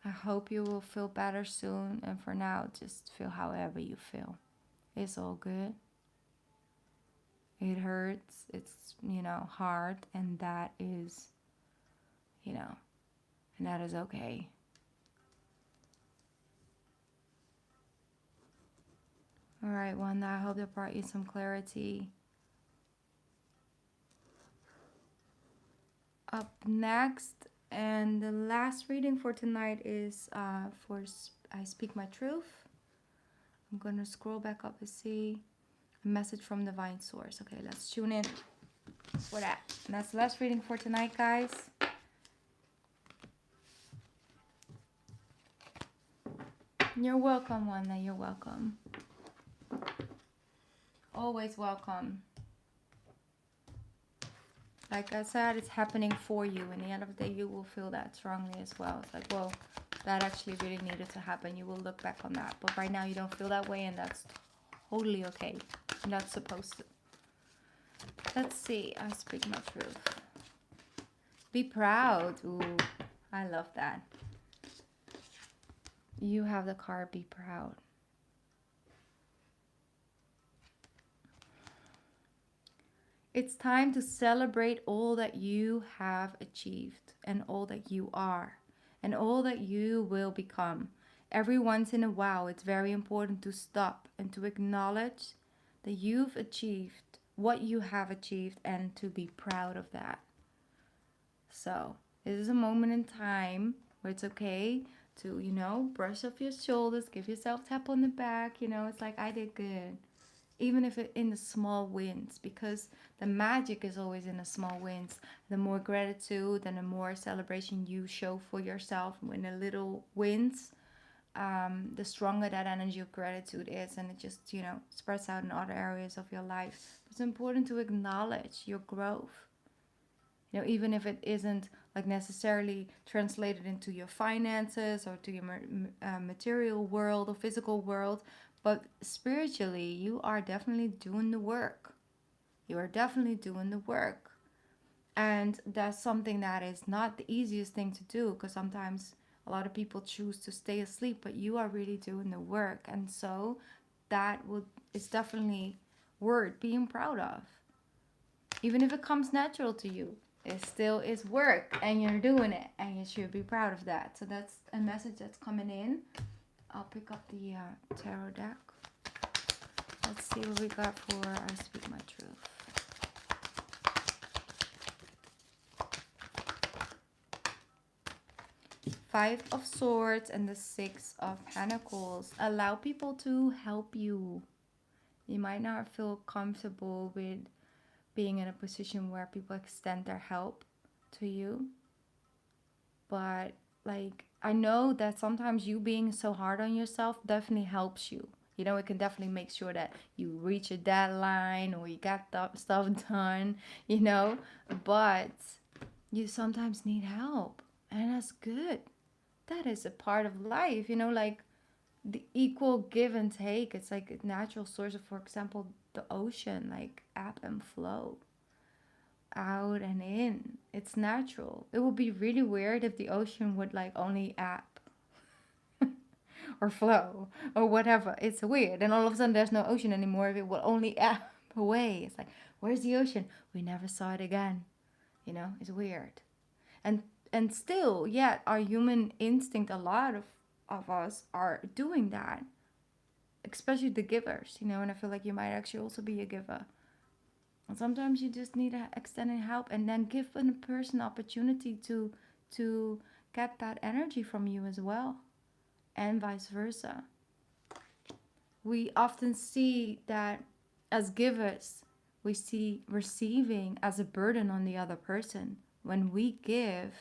I hope you will feel better soon. And for now, just feel however you feel. It's all good. It hurts. It's, you know, hard. And that is, you know, and that is okay. All right, Wanda, I hope that brought you some clarity. Up next, and the last reading for tonight is for I Speak My Truth. I'm going to scroll back up to see a message from Divine Source. Okay, let's tune in for that. And that's the last reading for tonight, guys. You're welcome, Wanda. You're welcome. Always welcome. Like I said, it's happening for you. In the end of the day, you will feel that strongly as well. It's like, well, that actually really needed to happen. You will look back on that. But right now, you don't feel that way, and that's totally okay. You're not supposed to. Let's see. I speak my truth. Be proud. Ooh, I love that. You have the card, be proud. It's time to celebrate all that you have achieved and all that you are and all that you will become. Every once in a while, it's very important to stop and to acknowledge that you've achieved what you have achieved and to be proud of that. So, this is a moment in time where it's okay to, brush off your shoulders, give yourself a tap on the back. It's like, I did good. Even if it in the small wins, because the magic is always in the small wins. The more gratitude and the more celebration you show for yourself when the little wins, the stronger that energy of gratitude is, and it just spreads out in other areas of your life. It's important to acknowledge your growth, even if it isn't like necessarily translated into your finances or to your material world or physical world, but spiritually you are definitely doing the work. You are definitely doing the work, and that's something that is not the easiest thing to do, because sometimes a lot of people choose to stay asleep, but you are really doing the work, and so it's definitely worth being proud of. Even if it comes natural to you, it still is work, and you're doing it, and you should be proud of that. So that's a message that's coming in. I'll pick up the tarot deck. Let's see what we got for I Speak My Truth. Five of Swords and the Six of Pentacles. Allow people to help you. You might not feel comfortable with being in a position where people extend their help to you. But I know that sometimes you being so hard on yourself definitely helps you. It can definitely make sure that you reach a deadline or you got stuff done, But you sometimes need help, and that's good. That is a part of life, like the equal give and take. It's like a natural source of, for example, the ocean, like ebb and flow, out and in. It's natural. It would be really weird if the ocean would only ebb or flow or whatever. It's weird. And all of a sudden there's no ocean anymore if it will only ebb away. It's like, where's the ocean? We never saw it again. It's weird. And still, yet our human instinct, a lot of us are doing that. Especially the givers, and I feel like you might actually also be a giver. And sometimes you just need extended help, and then give a person opportunity to get that energy from you as well, and vice versa. We often see that as givers, we see receiving as a burden on the other person. When we give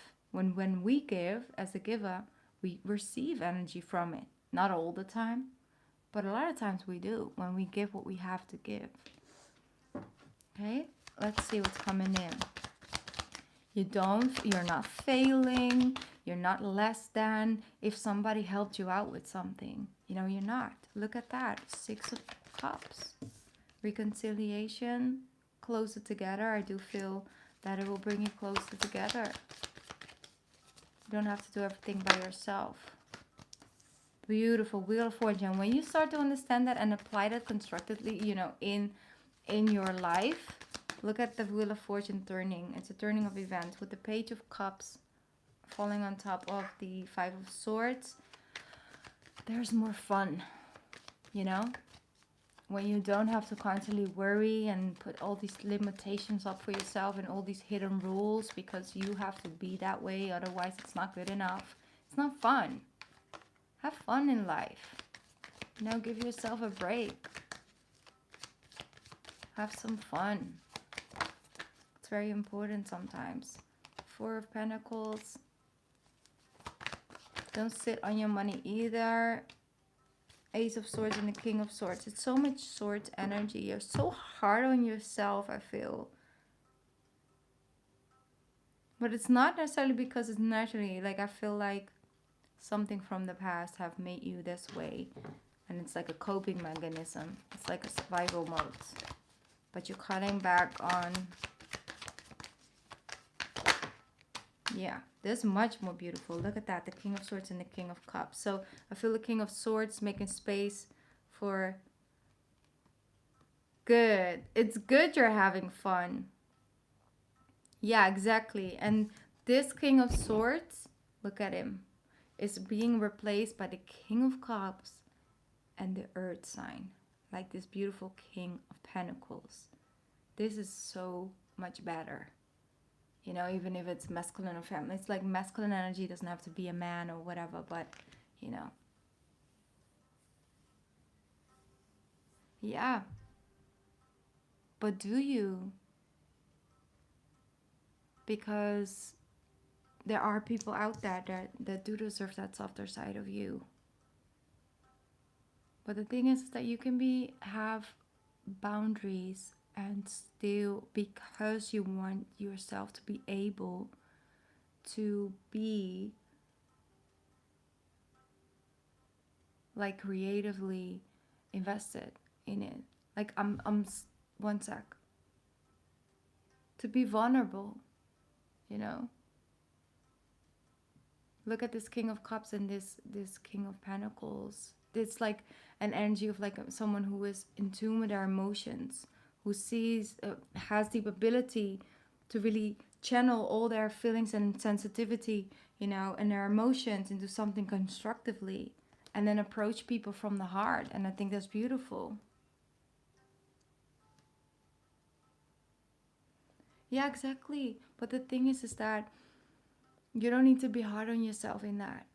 as a giver, we receive energy from it. Not all the time, but a lot of times we do when we give what we have to give. Okay, let's see what's coming in. You're not failing. You're not less than if somebody helped you out with something. You're not. Look at that. 6 of Cups. Reconciliation. Closer together. I do feel that it will bring you closer together. You don't have to do everything by yourself. Beautiful. Wheel of Fortune. When you start to understand that and apply that constructively, in your life, look at the Wheel of Fortune turning. It's a turning of events with the Page of Cups falling on top of the 5 of Swords. There's more fun, when you don't have to constantly worry and put all these limitations up for yourself and all these hidden rules because you have to be that way, otherwise it's not good enough. It's not fun. Have fun in life. Give yourself a break. Have some fun. It's very important sometimes. 4 of Pentacles. Don't sit on your money either. Ace of Swords and the King of Swords. It's so much swords energy. You're so hard on yourself, I feel. But it's not necessarily because it's naturally. I feel like something from the past have made you this way. And it's like a coping mechanism. It's like a survival mode. But you're cutting back on... Yeah, this is much more beautiful. Look at that, the King of Swords and the King of Cups. So I feel the King of Swords making space for Good. It's good you're having fun. Yeah, exactly. And this King of Swords, look at him, is being replaced by the King of Cups and the Earth sign. Like this beautiful King of Pentacles. This is so much better. You know, even if it's masculine or feminine. It's like masculine energy doesn't have to be a man or whatever, but, you know. Yeah. But do you? Because there are people out there that do deserve that softer side of you. But the thing is that you can have boundaries and still, because you want yourself to be able to be like creatively invested in it. Like one sec. To be vulnerable, you know. Look at this King of Cups and this King of Pentacles. It's like an energy of like someone who is in tune with their emotions, who sees, has the ability to really channel all their feelings and sensitivity, you know, and their emotions into something constructively, and then approach people from the heart. And I think that's beautiful. Yeah, exactly. But the thing is that you don't need to be hard on yourself in that.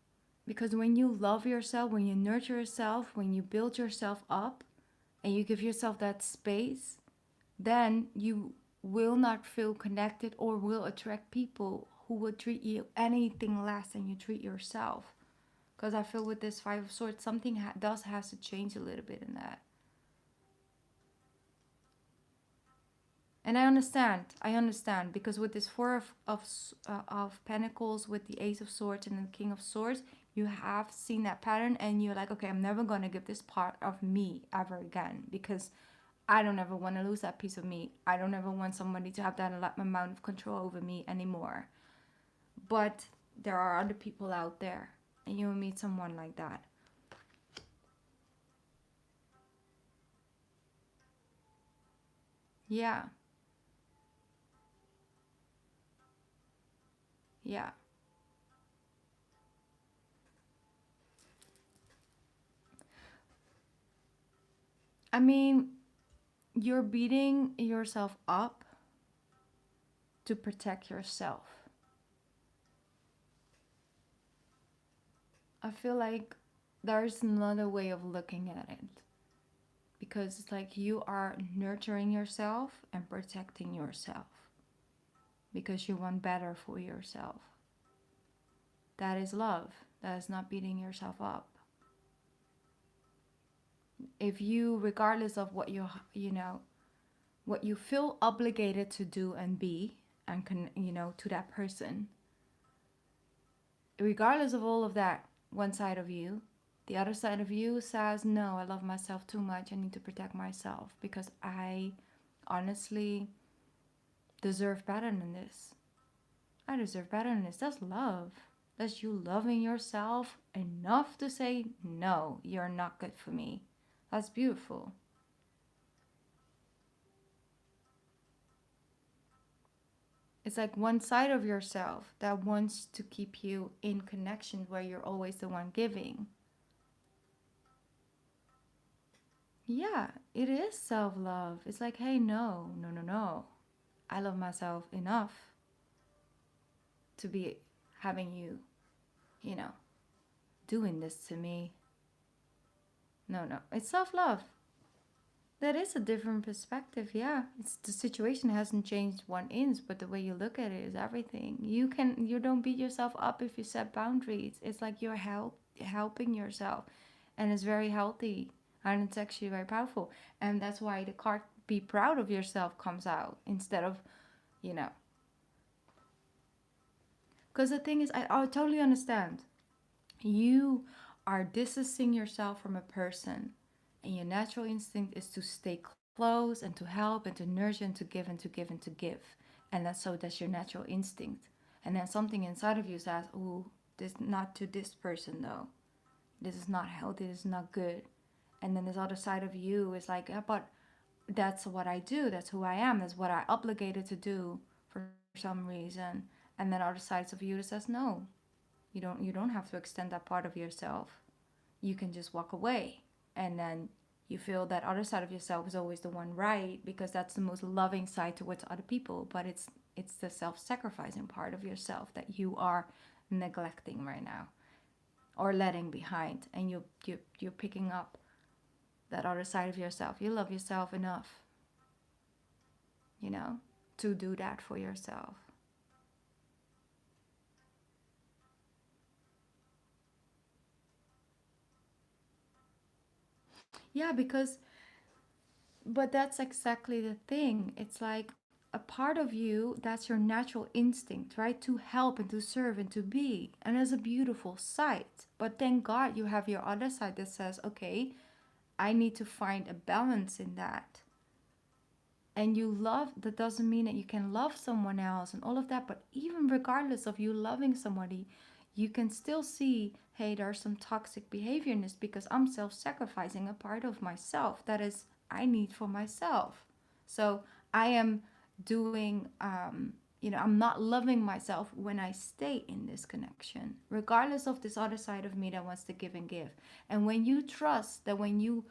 Because when you love yourself, when you nurture yourself, when you build yourself up and you give yourself that space, then you will not feel connected or will attract people who will treat you anything less than you treat yourself. Because I feel with this Five of Swords, something does has to change a little bit in that. And I understand, because with this Four of Pentacles, with the Ace of Swords and the King of Swords, you have seen that pattern, and you're like, okay, I'm never gonna give this part of me ever again, because I don't ever want to lose that piece of me. I don't ever want somebody to have that amount of control over me anymore. But there are other people out there, and you'll meet someone like that. Yeah, yeah. I mean, you're beating yourself up to protect yourself. I feel like there's another way of looking at it, because it's like you are nurturing yourself and protecting yourself because you want better for yourself. That is love. That is not beating yourself up. If you, regardless of what you know, what you feel obligated to do and be, and to that person, regardless of all of that, one side of you, the other side of you says, no, I love myself too much. I need to protect myself because I honestly deserve better than this. I deserve better than this. That's love. That's you loving yourself enough to say, no, you're not good for me. That's beautiful. It's like one side of yourself that wants to keep you in connection where you're always the one giving. Yeah, it is self love. It's like, hey, no, no, no, no. I love myself enough to be having you, you know, doing this to me. No, no. It's self love. That is a different perspective, yeah. It's the situation hasn't changed 1 inch, but the way you look at it is everything. You don't beat yourself up if you set boundaries. It's like you're helping yourself, and it's very healthy, and it's actually very powerful. And that's why the card "Be proud of yourself" comes out instead of, you know. Because the thing is, I totally understand. You are distancing yourself from a person, and your natural instinct is to stay close and to help and to nurture and to give and to give and to give. And that's your natural instinct. And then something inside of you says, "Oh, this not to this person though. This is not healthy. This is not good." And then this other side of you is like, yeah, but that's what I do. That's who I am. That's what I obligated to do for some reason. And then other sides of you that says no. You don't have to extend that part of yourself. You can just walk away. And then you feel that other side of yourself is always the one right because that's the most loving side towards other people. But it's the self-sacrificing part of yourself that you are neglecting right now or letting behind, and you're picking up that other side of yourself. You love yourself enough, you know, to do that for yourself. Yeah, but that's exactly the thing. It's like a part of you, that's your natural instinct, right? To help and to serve and to be. And it's a beautiful sight. But thank God you have your other side that says, okay, I need to find a balance in that. And you love, that doesn't mean that you can love someone else and all of that. But even regardless of you loving somebody, you can still see, hey, there's some toxic behavior in this because I'm self-sacrificing a part of myself that is I need for myself. So I am doing, I'm not loving myself when I stay in this connection, regardless of this other side of me that wants to give and give. And when you trust that when you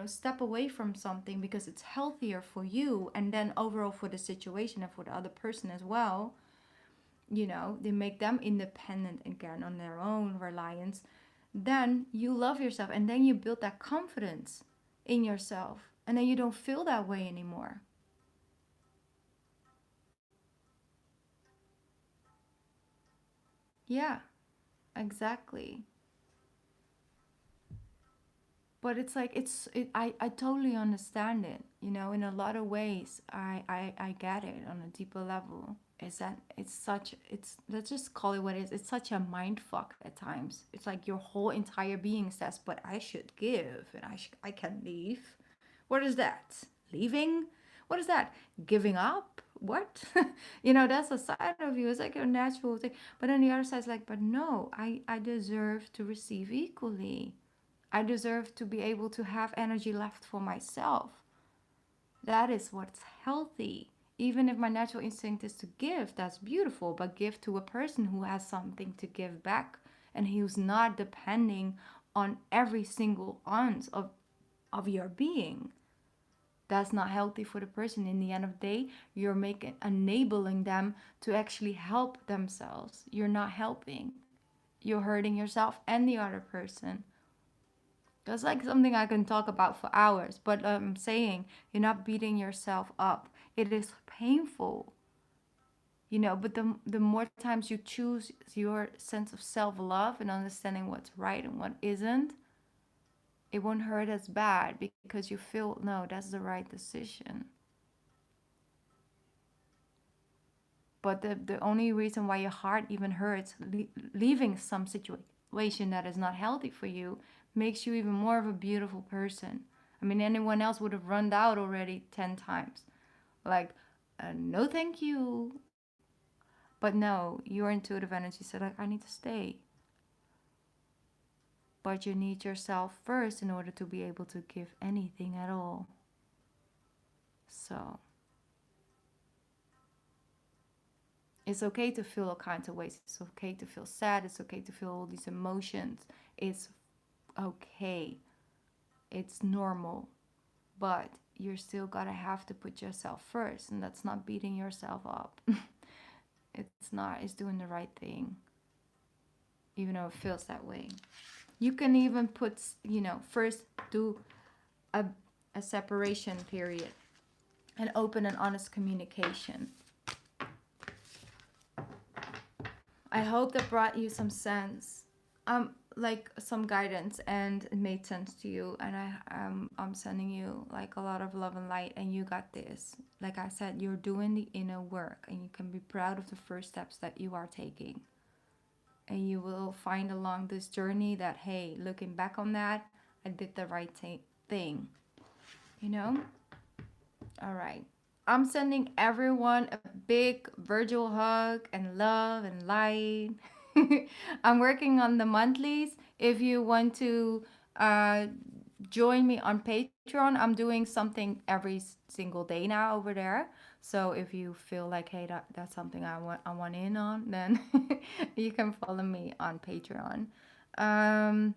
step away from something because it's healthier for you and then overall for the situation and for the other person as well, they make them independent again on their own reliance, then you love yourself and then you build that confidence in yourself and then you don't feel that way anymore. Yeah, exactly. But it's like I totally understand it, in a lot of ways. I get it on a deeper level. Is that it's let's just call it what it is. It's such a mind fuck at times. It's like your whole entire being says, but I should give and I can leave. What is that? Leaving? What is that? Giving up? What? That's a side of you. It's like a natural thing. But then the other side is like, but no, I deserve to receive equally. I deserve to be able to have energy left for myself. That is what's healthy. Even if my natural instinct is to give, that's beautiful, but give to a person who has something to give back and who's not depending on every single ounce of your being. That's not healthy for the person. In the end of the day, you're enabling them to actually help themselves. You're not helping. You're hurting yourself and the other person. That's like something I can talk about for hours, but I'm saying you're not beating yourself up. It is painful, but the more times you choose your sense of self-love and understanding what's right and what isn't, it won't hurt as bad because you feel, no, that's the right decision. But the only reason why your heart even hurts leaving some situation that is not healthy for you makes you even more of a beautiful person. I mean, anyone else would have run out already 10 times. Like, no, thank you. But no, your intuitive energy said, like, I need to stay. But you need yourself first in order to be able to give anything at all. So, it's okay to feel all kinds of ways. It's okay to feel sad. It's okay to feel all these emotions. It's okay. It's normal. But you're still gotta have to put yourself first. And that's not beating yourself up. It's not. It's doing the right thing. Even though it feels that way. You can even put, first do a separation period and open an honest communication. I hope that brought you some sense, like some guidance, and it made sense to you. And I'm sending you like a lot of love and light, and you got this. Like I said, you're doing the inner work, and you can be proud of the first steps that you are taking. And you will find along this journey that, hey, looking back on that, I did the right thing. All right. I'm sending everyone a big virtual hug and love and light. I'm working on the monthlies. If you want to join me on Patreon. I'm doing something every single day now over there. So if you feel like, hey, that's something I want in on, then you can follow me on Patreon. Um,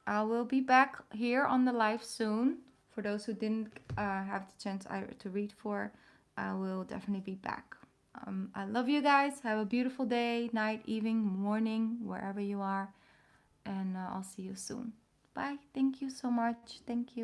I will be back here on the live soon. For those who didn't have the chance to read for, I will definitely be back. I love you guys. Have a beautiful day, night, evening, morning, wherever you are. And I'll see you soon. Bye. Thank you so much. Thank you.